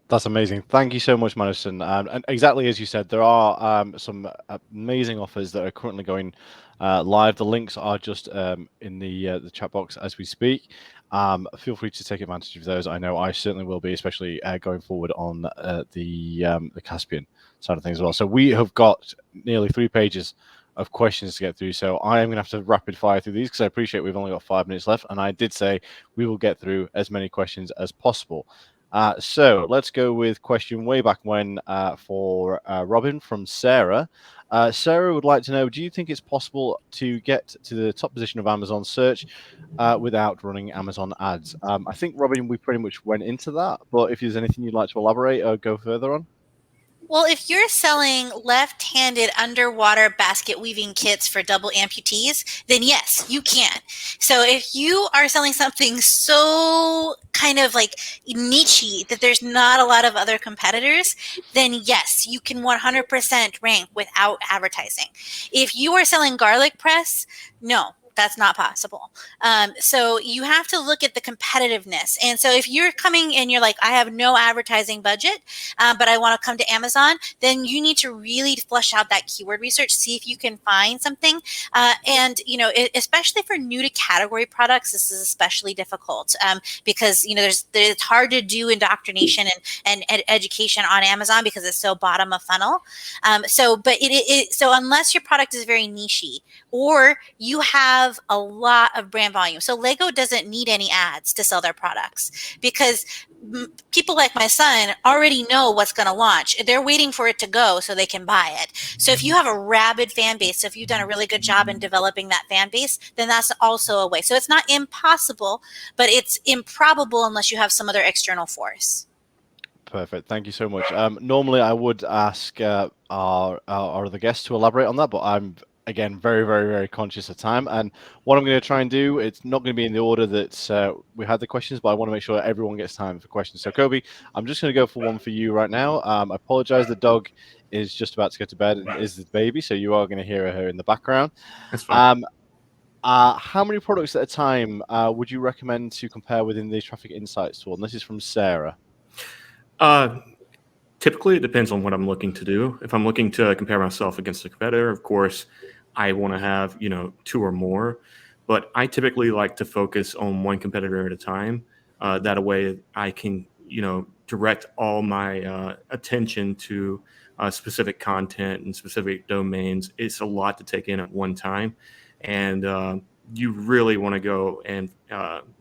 That's amazing. Thank you so much, Madison. And exactly as you said, there are some amazing offers that are currently going live. The links are just in the chat box as we speak. Feel free to take advantage of those. I know I certainly will be, especially going forward on the Caspian side of things as well. So we have got nearly 3 pages of questions to get through. So I am going to have to rapid fire through these because I appreciate we've only got 5 minutes left. And I did say we will get through as many questions as possible. So let's go with question way back when for Robin from Sarah. Sarah would like to know, do you think it's possible to get to the top position of Amazon search without running Amazon ads? I think, Robin, we pretty much went into that, but if there's anything you'd like to elaborate or go further on. Well, if you're selling left-handed underwater basket weaving kits for double amputees, then yes, you can. So if you are selling something so kind of like niche-y that there's not a lot of other competitors, then yes, you can 100% rank without advertising. If you are selling garlic press, no. That's not possible. So you have to look at the competitiveness. And so if you're coming and you're like, I have no advertising budget, but I want to come to Amazon, then you need to really flush out that keyword research, see if you can find something. And, you know, especially for new to category products, this is especially difficult because, you know, it's hard to do indoctrination and education on Amazon because it's so bottom of funnel. So unless your product is very niche-y or you have a lot of brand volume. So Lego doesn't need any ads to sell their products because people like my son already know what's going to launch. They're waiting for it to go so they can buy it. So if you have a rabid fan base, so if you've done a really good job in developing that fan base, then that's also a way. So it's not impossible, but it's improbable unless you have some other external force. Perfect. Thank you so much. Normally, I would ask our other guests to elaborate on that, but I'm again very, very, very conscious of time. And what I'm going to try and do, it's not going to be in the order that we had the questions, but I want to make sure everyone gets time for questions. So, Kobe, I'm just going to go for one for you right now. I apologize. The dog is just about to go to bed and is the baby, so you are going to hear her in the background. That's fine. How many products at a time would you recommend to compare within the Traffic Insights tool? And this is from Sarah. Typically, it depends on what I'm looking to do. If I'm looking to compare myself against a competitor, of course, I want to have 2 or more. But I typically like to focus on one competitor at a time. That way, I can direct all my attention to specific content and specific domains. It's a lot to take in at one time, and you really want to go and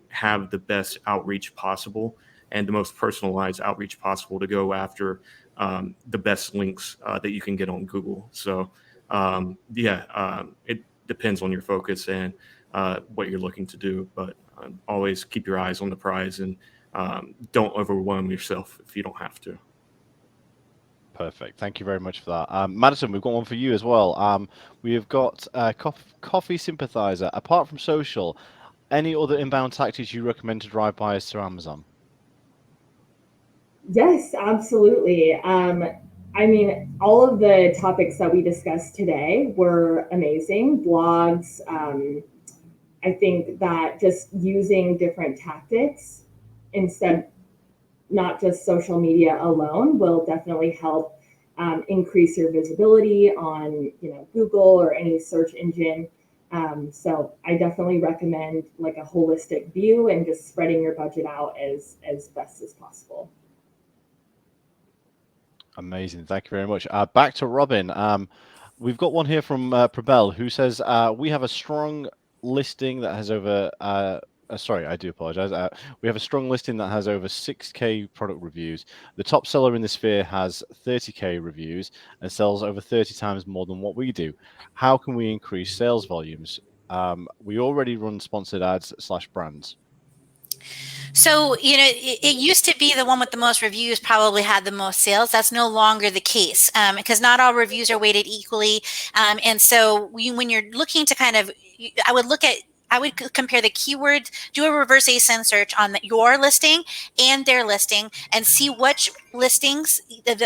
have the best outreach possible and the most personalized outreach possible to go after the best links that you can get on Google. So it depends on your focus and what you're looking to do, but always keep your eyes on the prize and don't overwhelm yourself if you don't have to. Perfect. Thank you very much for that. Madison, we've got one for you as well. We have got Coffee Sympathizer. Apart from social, any other inbound tactics you recommend to drive buyers to Amazon? Yes, absolutely. I mean, all of the topics that we discussed today were amazing. Blogs, I think that just using different tactics instead, not just social media alone, will definitely help increase your visibility on Google or any search engine. So I definitely recommend like a holistic view and just spreading your budget out as best as possible. Amazing. Thank you very much. Back to Robin. We've got one here from Prabel who says, we have a strong listing that has over, sorry, I do apologize. We have a strong listing that has over 6K product reviews. The top seller in the sphere has 30K reviews and sells over 30 times more than what we do. How can we increase sales volumes? We already run sponsored ads / brands. So, it used to be the one with the most reviews probably had the most sales. That's no longer the case because not all reviews are weighted equally. And so when you're looking to I would compare the keywords, do a reverse ASIN search on your listing and their listing and see which listings,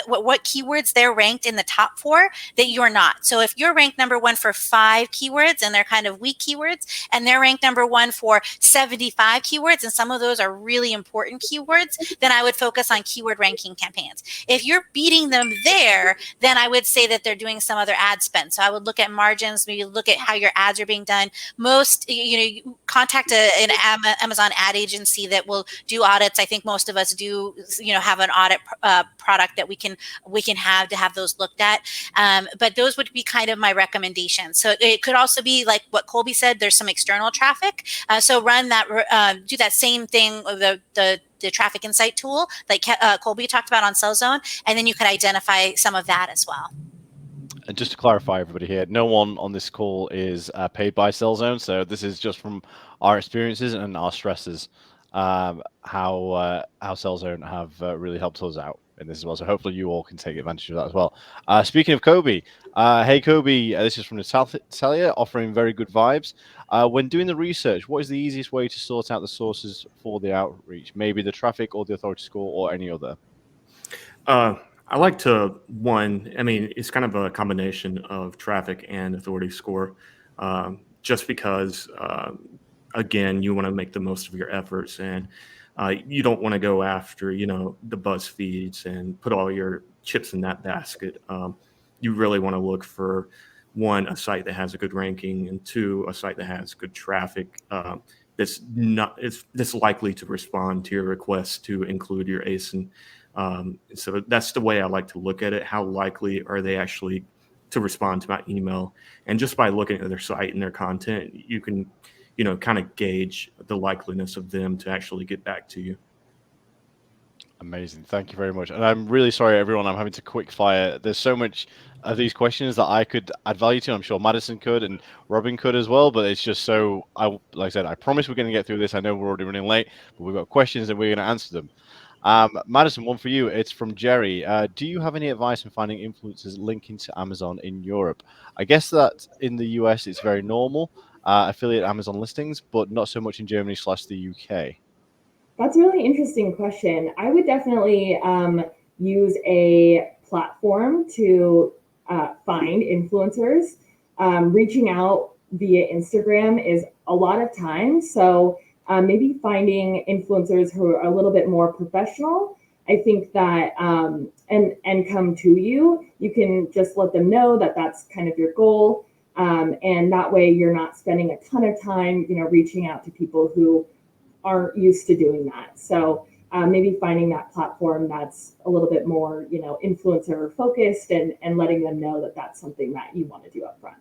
what keywords they're ranked in the top for that you're not. So if you're ranked number 1 for 5 keywords and they're kind of weak keywords, and they're ranked number 1 for 75 keywords, and some of those are really important keywords, then I would focus on keyword ranking campaigns. If you're beating them there, then I would say that they're doing some other ad spend. So I would look at margins, maybe look at how your ads are being done. Most, you contact an Amazon ad agency that will do audits. I think most of us do, have an audit product that we can have to have those looked at. But those would be kind of my recommendations. So it could also be like what Colby said. There's some external traffic. So run that, do that same thing, the traffic insight tool like Colby talked about on Sellzone, and then you could identify some of that as well. And just to clarify, everybody here, no one on this call is paid by Sellzone, so this is just from our experiences and our stresses, how Sellzone have really helped us out in this as well. So hopefully you all can take advantage of that as well. Speaking of Kobe, hey Kobe, this is from Natalia, offering very good vibes. When doing the research, what is the easiest way to sort out the sources for the outreach? Maybe the traffic or the authority score or any other? I like to, it's kind of a combination of traffic and authority score, just because, again, you want to make the most of your efforts, and you don't want to go after, the buzz feeds and put all your chips in that basket. You really want to look for, 1, a site that has a good ranking, and 2, a site that has good traffic that's likely to respond to your request to include your ASIN. So that's the way I like to look at it. How likely are they actually to respond to my email? And just by looking at their site and their content, you can, kind of gauge the likeliness of them to actually get back to you. Amazing. Thank you very much. And I'm really sorry, everyone, I'm having to quick fire. There's so much of these questions that I could add value to. I'm sure Madison could and Robin could as well, but it's just so, like I said, I promise we're going to get through this. I know we're already running late, but we've got questions and we're going to answer them. Madison, one for you. It's from Jerry. Do you have any advice on finding influencers linking to Amazon in Europe? I guess that in the US, it's very normal, affiliate Amazon listings, but not so much in Germany / the UK. That's a really interesting question. I would definitely use a platform to find influencers. Reaching out via Instagram is a lot of time. So maybe finding influencers who are a little bit more professional. I think that, and come to you, you can just let them know that that's kind of your goal. And that way you're not spending a ton of time, reaching out to people who aren't used to doing that. So maybe finding that platform that's a little bit more, influencer focused and letting them know that that's something that you want to do up front.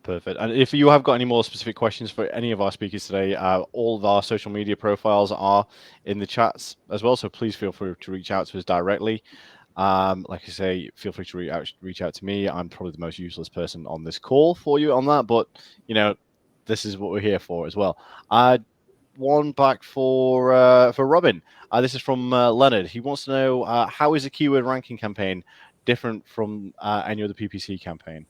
Perfect. And if you have got any more specific questions for any of our speakers today, all of our social media profiles are in the chats as well. So please feel free to reach out to us directly. Like I say, feel free to reach out to me. I'm probably the most useless person on this call for you on that, but this is what we're here for as well. One back for Robin. This is from Leonard. He wants to know how is a keyword ranking campaign different from any other PPC campaign?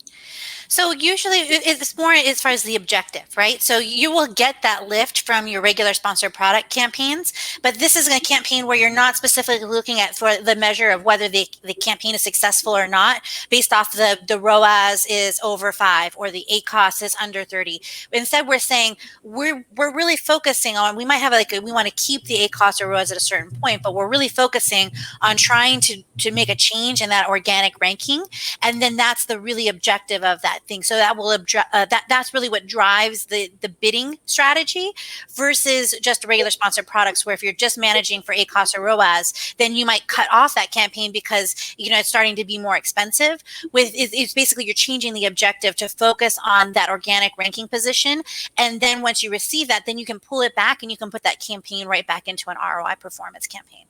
So usually it's more as far as the objective, right? So you will get that lift from your regular sponsored product campaigns, but this is a campaign where you're not specifically looking at for the measure of whether the campaign is successful or not based off the ROAS is over 5 or the ACoS is under 30. Instead, we're saying we're really focusing on, we might have we want to keep the ACoS or ROAS at a certain point, but we're really focusing on trying to make a change in that organic ranking. And then that's the really objective of that thing. So that will that's really what drives the bidding strategy versus just regular sponsored products, where if you're just managing for ACoS or ROAS, then you might cut off that campaign because it's starting to be more expensive. It's basically you're changing the objective to focus on that organic ranking position, and then once you receive that, then you can pull it back and you can put that campaign right back into an ROI performance campaign.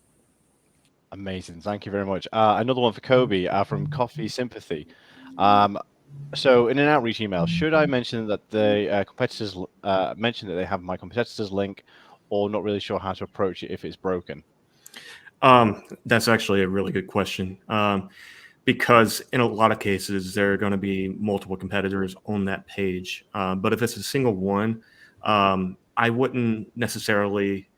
Amazing. Thank you very much. Another one for Kobe from Coffee Sympathy. So in an outreach email, should I mention that the competitors mention that they have my competitors link, or not really sure how to approach it if it's broken? That's actually a really good question. Because in a lot of cases, there are going to be multiple competitors on that page. But if it's a single one, I wouldn't necessarily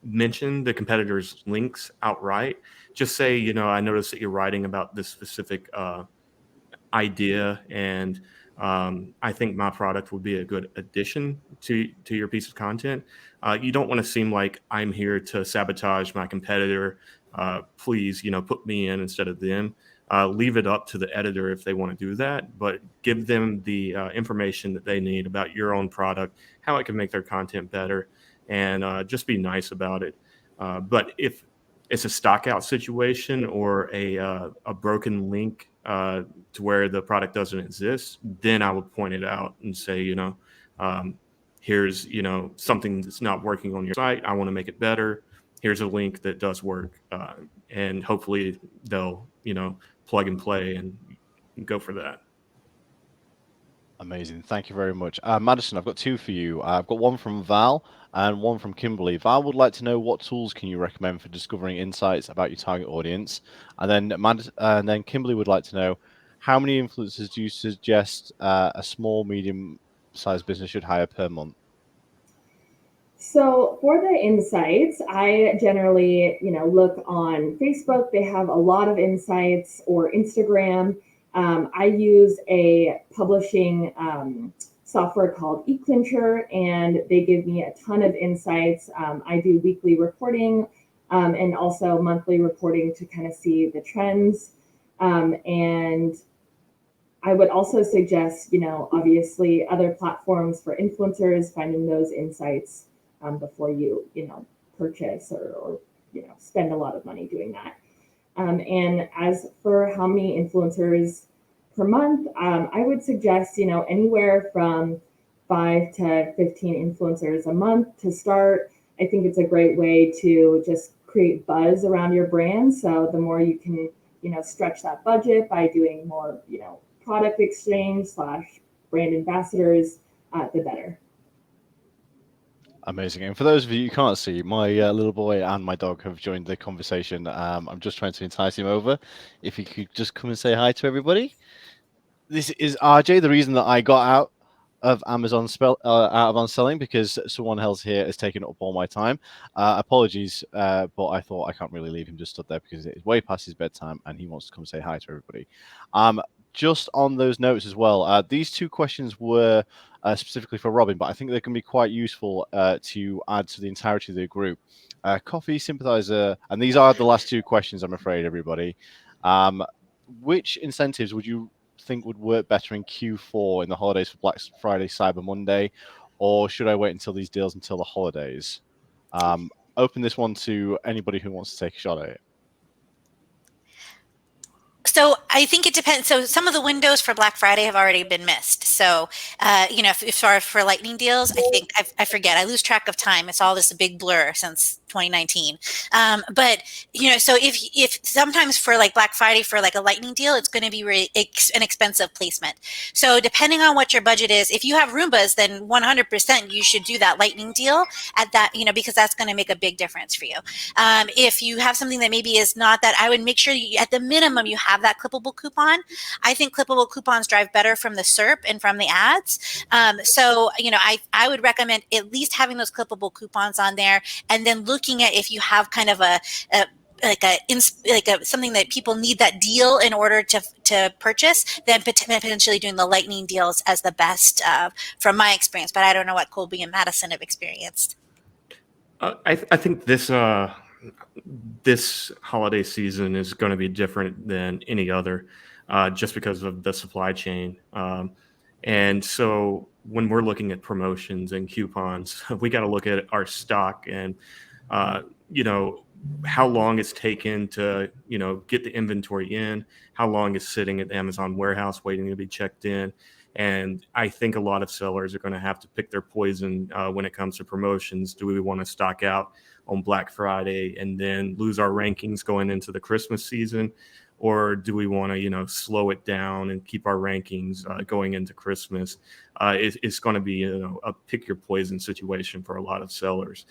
mention the competitor's links outright. Just say, I noticed that you're writing about this specific idea, and I think my product would be a good addition to your piece of content. You don't want to seem like I'm here to sabotage my competitor. Please, put me in instead of them. Leave it up to the editor if they want to do that, but give them the information that they need about your own product, how it can make their content better, and just be nice about it. But if it's a stock out situation or a broken link to where the product doesn't exist, then I would point it out and say, here's, something that's not working on your site. I want to make it better. Here's a link that does work. And hopefully they'll, plug and play and go for that. Amazing. Thank you very much. Madison, I've got two for you. I've got one from Val and one from Kimberly. Val would like to know, what tools can you recommend for discovering insights about your target audience? And then Kimberly would like to know, how many influencers do you suggest a small, medium-sized business should hire per month? So for the insights, I generally, look on Facebook. They have a lot of insights, or Instagram. I use a publishing software called eClincher, and they give me a ton of insights. I do weekly reporting and also monthly reporting to kind of see the trends. And I would also suggest, obviously other platforms for influencers, finding those insights before you, purchase or spend a lot of money doing that. And as for how many influencers per month, I would suggest, anywhere from 5 to 15 influencers a month to start. I think it's a great way to just create buzz around your brand. So the more you can, stretch that budget by doing more, product exchange / brand ambassadors, the better. Amazing. And for those of you who can't see, my little boy and my dog have joined the conversation. I'm just trying to entice him over. If he could just come and say hi to everybody. This is RJ, the reason that I got out of Amazon selling, because someone else here has taken up all my time. Apologies, but I thought I can't really leave him just stood there because it's way past his bedtime and he wants to come say hi to everybody. Just on those notes as well, these two questions were specifically for Robin, but I think they can be quite useful to add to the entirety of the group. Coffee sympathizer, and these are the last two questions, I'm afraid, everybody. Which incentives would you think would work better in Q4 in the holidays for Black Friday, Cyber Monday, or should I wait until these deals until the holidays? Open this one to anybody who wants to take a shot at it. So I think it depends. So some of the windows for Black Friday have already been missed. So, if for lightning deals, I think I forget. I lose track of time. It's all this big blur since 2019. But so if sometimes for like Black Friday for like a lightning deal, it's going to be an expensive placement. So depending on what your budget is, if you have Roombas, then 100% you should do that lightning deal at that, because that's going to make a big difference for you. If you have something that maybe is not that, I would make sure at the minimum you have that clippable coupon. I think clippable coupons drive better from the SERP and from the ads. So I would recommend at least having those clippable coupons on there, and then looking at if you have kind of something that people need that deal in order to purchase, then potentially doing the lightning deals as the best from my experience. But I don't know what Colby and Madison have experienced. I think this holiday season is going to be different than any other, just because of the supply chain. And so when we're looking at promotions and coupons, we got to look at our stock and, how long it's taken to, get the inventory in, how long it's sitting at the Amazon warehouse waiting to be checked in. And I think a lot of sellers are going to have to pick their poison when it comes to promotions. Do we want to stock out on Black Friday and then lose our rankings going into the Christmas season? or do we want to, slow it down and keep our rankings going into Christmas? It's going to be, a pick your poison situation for a lot of sellers.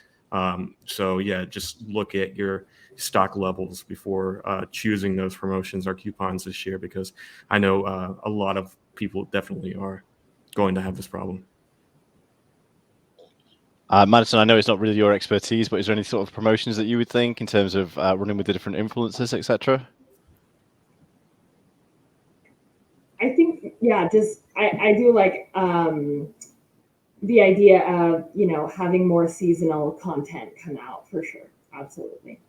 So yeah, just look at your stock levels before choosing those promotions or coupons this year, because I know a lot of people definitely are going to have this problem. Madison, I know it's not really your expertise, but is there any sort of promotions that you would think in terms of running with the different influencers, etc.? I think, yeah, just I do like the idea of, having more seasonal content come out for sure. Absolutely.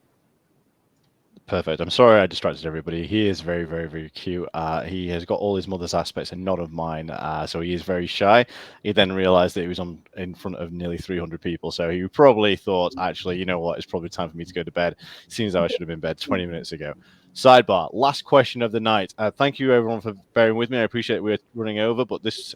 Perfect. I'm sorry I distracted everybody. He is very, very, very cute. He has got all his mother's aspects and none of mine. So he is very shy. He then realized that he was in front of nearly 300 people. So he probably thought, actually, you know what? It's probably time for me to go to bed. Seems though I should have been in bed 20 minutes ago. Sidebar. Last question of the night. Thank you, everyone, for bearing with me. I appreciate we're running over, but this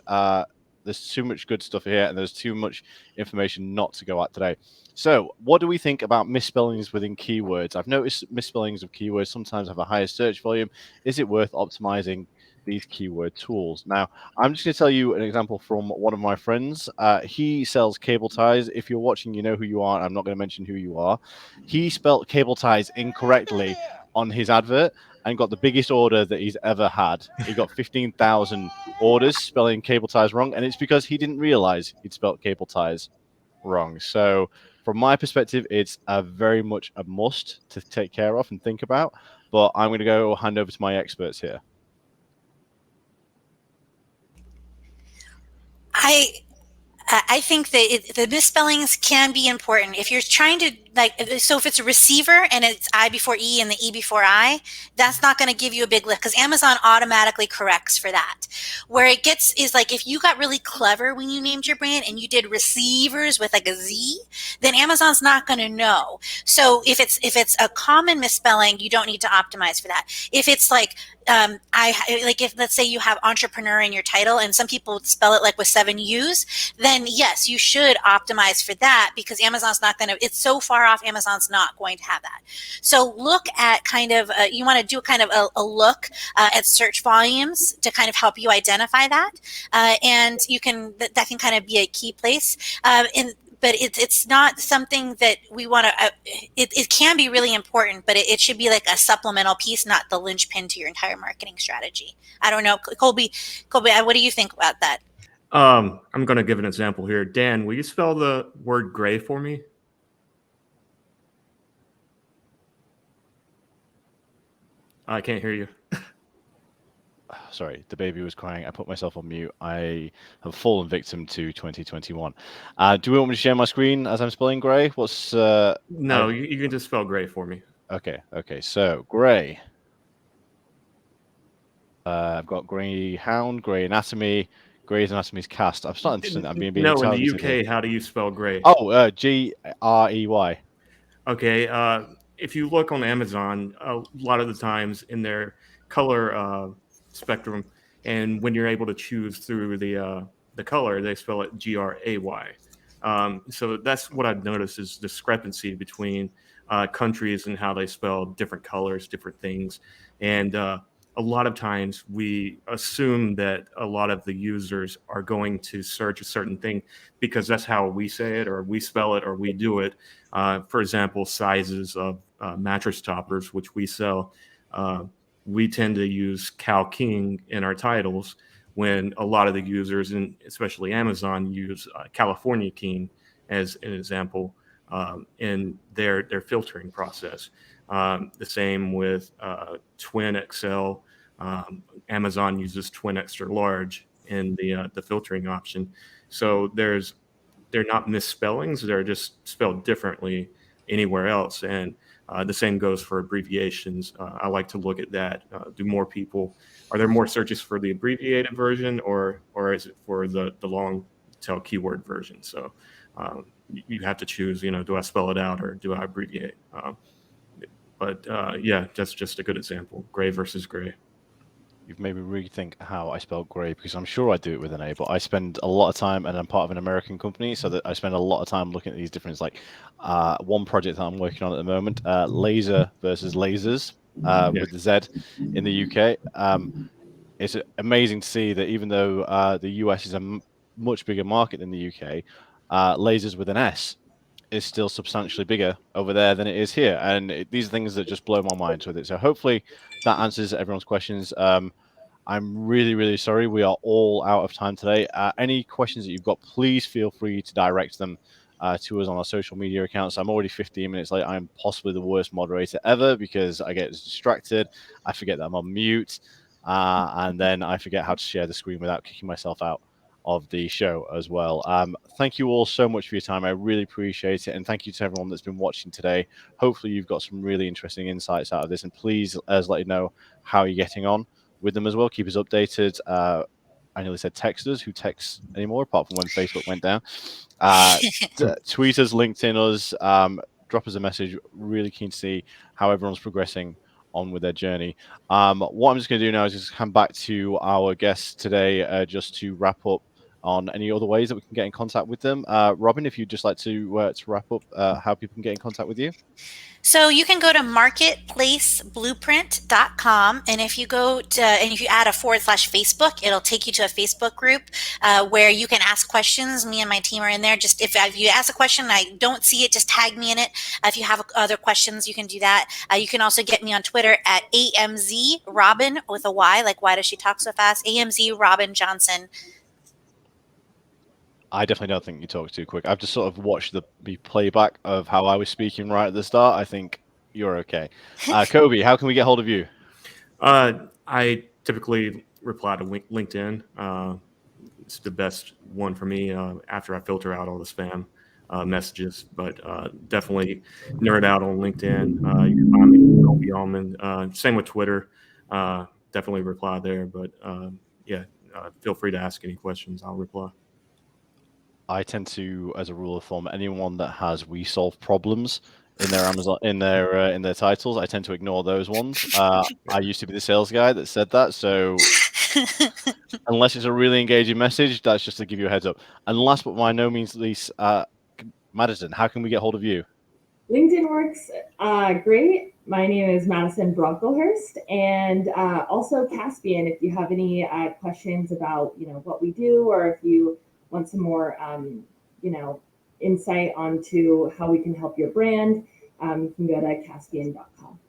there's too much good stuff here and there's too much information not to go at today. So what do we think about misspellings within keywords? I've noticed misspellings of keywords sometimes have a higher search volume. Is it worth optimizing these keyword tools? Now, I'm just going to tell you an example from one of my friends. He sells cable ties. If you're watching, you know who you are. I'm not going to mention who you are. He spelt cable ties incorrectly on his advert and got the biggest order that he's ever had. He got 15,000 orders spelling cable ties wrong, and it's because he didn't realize he'd spelt cable ties wrong. So from my perspective, it's very much a must to take care of and think about, but I'm going to go hand over to my experts here. I think that the misspellings can be important. If you're trying to, so if it's a receiver and it's I before E and the E before I, that's not going to give you a big lift because Amazon automatically corrects for that. Where it gets is like if you got really clever when you named your brand and you did receivers with like a Z, then Amazon's not going to know. So if it's a common misspelling, you don't need to optimize for that. If it's like if let's say you have entrepreneur in your title and some people spell it like with 7 U's, then yes, you should optimize for that because Amazon's not going to, it's so far off, Amazon's not going to have that. So look at kind of, you want to do kind of a look at search volumes to kind of help you identify that. And you can, that can kind of be a key place. But it's not something that we want to, it can be really important, but it should be like a supplemental piece, not the linchpin to your entire marketing strategy. I don't know. Colby, what do you think about that? I'm going to give an example here. Dan, will you spell the word gray for me? I can't hear you. Sorry, the baby was crying. I put myself on mute. I have fallen victim to 2021. Do we want me to share my screen as I'm spelling gray? What's No, you can just spell gray for me. Okay. So gray. I've got Greyhound, Grey Anatomy, Grey's Anatomy's cast. I'm starting to think I'm being No, in the UK, how do you spell gray? Oh, Grey. Okay. If you look on Amazon, a lot of the times in their color spectrum, and when you're able to choose through the color, they spell it Gray. So that's what I've noticed is discrepancy between countries and how they spell different colors, different things. And a lot of times we assume that a lot of the users are going to search a certain thing because that's how we say it or we spell it or we do it. For example, sizes of mattress toppers, which we sell. We tend to use Cow King in our titles when a lot of the users, and especially Amazon, use California King as an example in their filtering process. The same with Twin XL. Amazon uses Twin Extra Large in the filtering option. So they're not misspellings; they're just spelled differently anywhere else. And the same goes for abbreviations. I like to look at that. Are there more searches for the abbreviated version, or is it for the long tail keyword version? So you have to choose. Do I spell it out or do I abbreviate? But that's just a good example. Gray versus gray. You've made me rethink how I spell gray because I'm sure I do it with an A, but I spend a lot of time, and I'm part of an American company, so that I spend a lot of time looking at these different, one project that I'm working on at the moment, laser versus lasers. with the Z in the UK. It's amazing to see that even though the US is a much bigger market than the UK, lasers with an S is still substantially bigger over there than it is here. And these are things that just blow my mind with it. So hopefully that answers everyone's questions. I'm really, really sorry. We are all out of time today. Any questions that you've got, please feel free to direct them to us on our social media accounts. I'm already 15 minutes late. I'm possibly the worst moderator ever because I get distracted. I forget that I'm on mute. And then I forget how to share the screen without kicking myself out of the show as well. Thank you all so much for your time. I really appreciate it. And thank you to everyone that's been watching today. Hopefully you've got some really interesting insights out of this. And please, let you know how you're getting on with them as well. Keep us updated. I nearly said text us. Who texts anymore, apart from when Facebook went down? Tweet us, LinkedIn us, drop us a message. Really keen to see how everyone's progressing on with their journey. What I'm just going to do now is just come back to our guests today, just to wrap up on any other ways that we can get in contact with them. Robin, if you'd just like to wrap up how people can get in contact with you. So you can go to marketplaceblueprint.com, and if you go to, and if you add a /Facebook, it'll take you to a Facebook group where you can ask questions. Me and my team are in there. Just if you ask a question and I don't see it, just tag me in it. If you have other questions, you can do that. You can also get me on Twitter at AMZ Robin with a Y, like why does she talk so fast? AMZ Robin Johnson. I definitely don't think you talk too quick. I've just sort of watched the playback of how I was speaking right at the start. I think you're okay. Kobe, how can we get hold of you? I typically reply to LinkedIn. It's the best one for me after I filter out all the spam messages. But definitely nerd out on LinkedIn. You can find me Kobe Allman. Same with Twitter. Definitely reply there. But feel free to ask any questions. I'll reply. I tend to, as a rule of thumb, anyone that has "we solve problems" in their Amazon in their titles, I tend to ignore those ones. I used to be the sales guy that said that, so unless it's a really engaging message, that's just to give you a heads up. And last but by no means least, Madison, how can we get hold of you? LinkedIn works great. My name is Madison Brocklehurst, and also Caspian. If you have any questions about what we do, or if you want some more insight onto how we can help your brand, you can go to Caspian.com.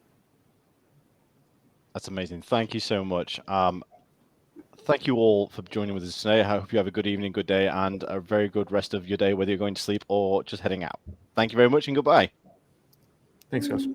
That's amazing. Thank you so much. Thank you all for joining with us today. I hope you have a good evening, good day, and a very good rest of your day, whether you're going to sleep or just heading out. Thank you very much, and goodbye. Thanks, guys.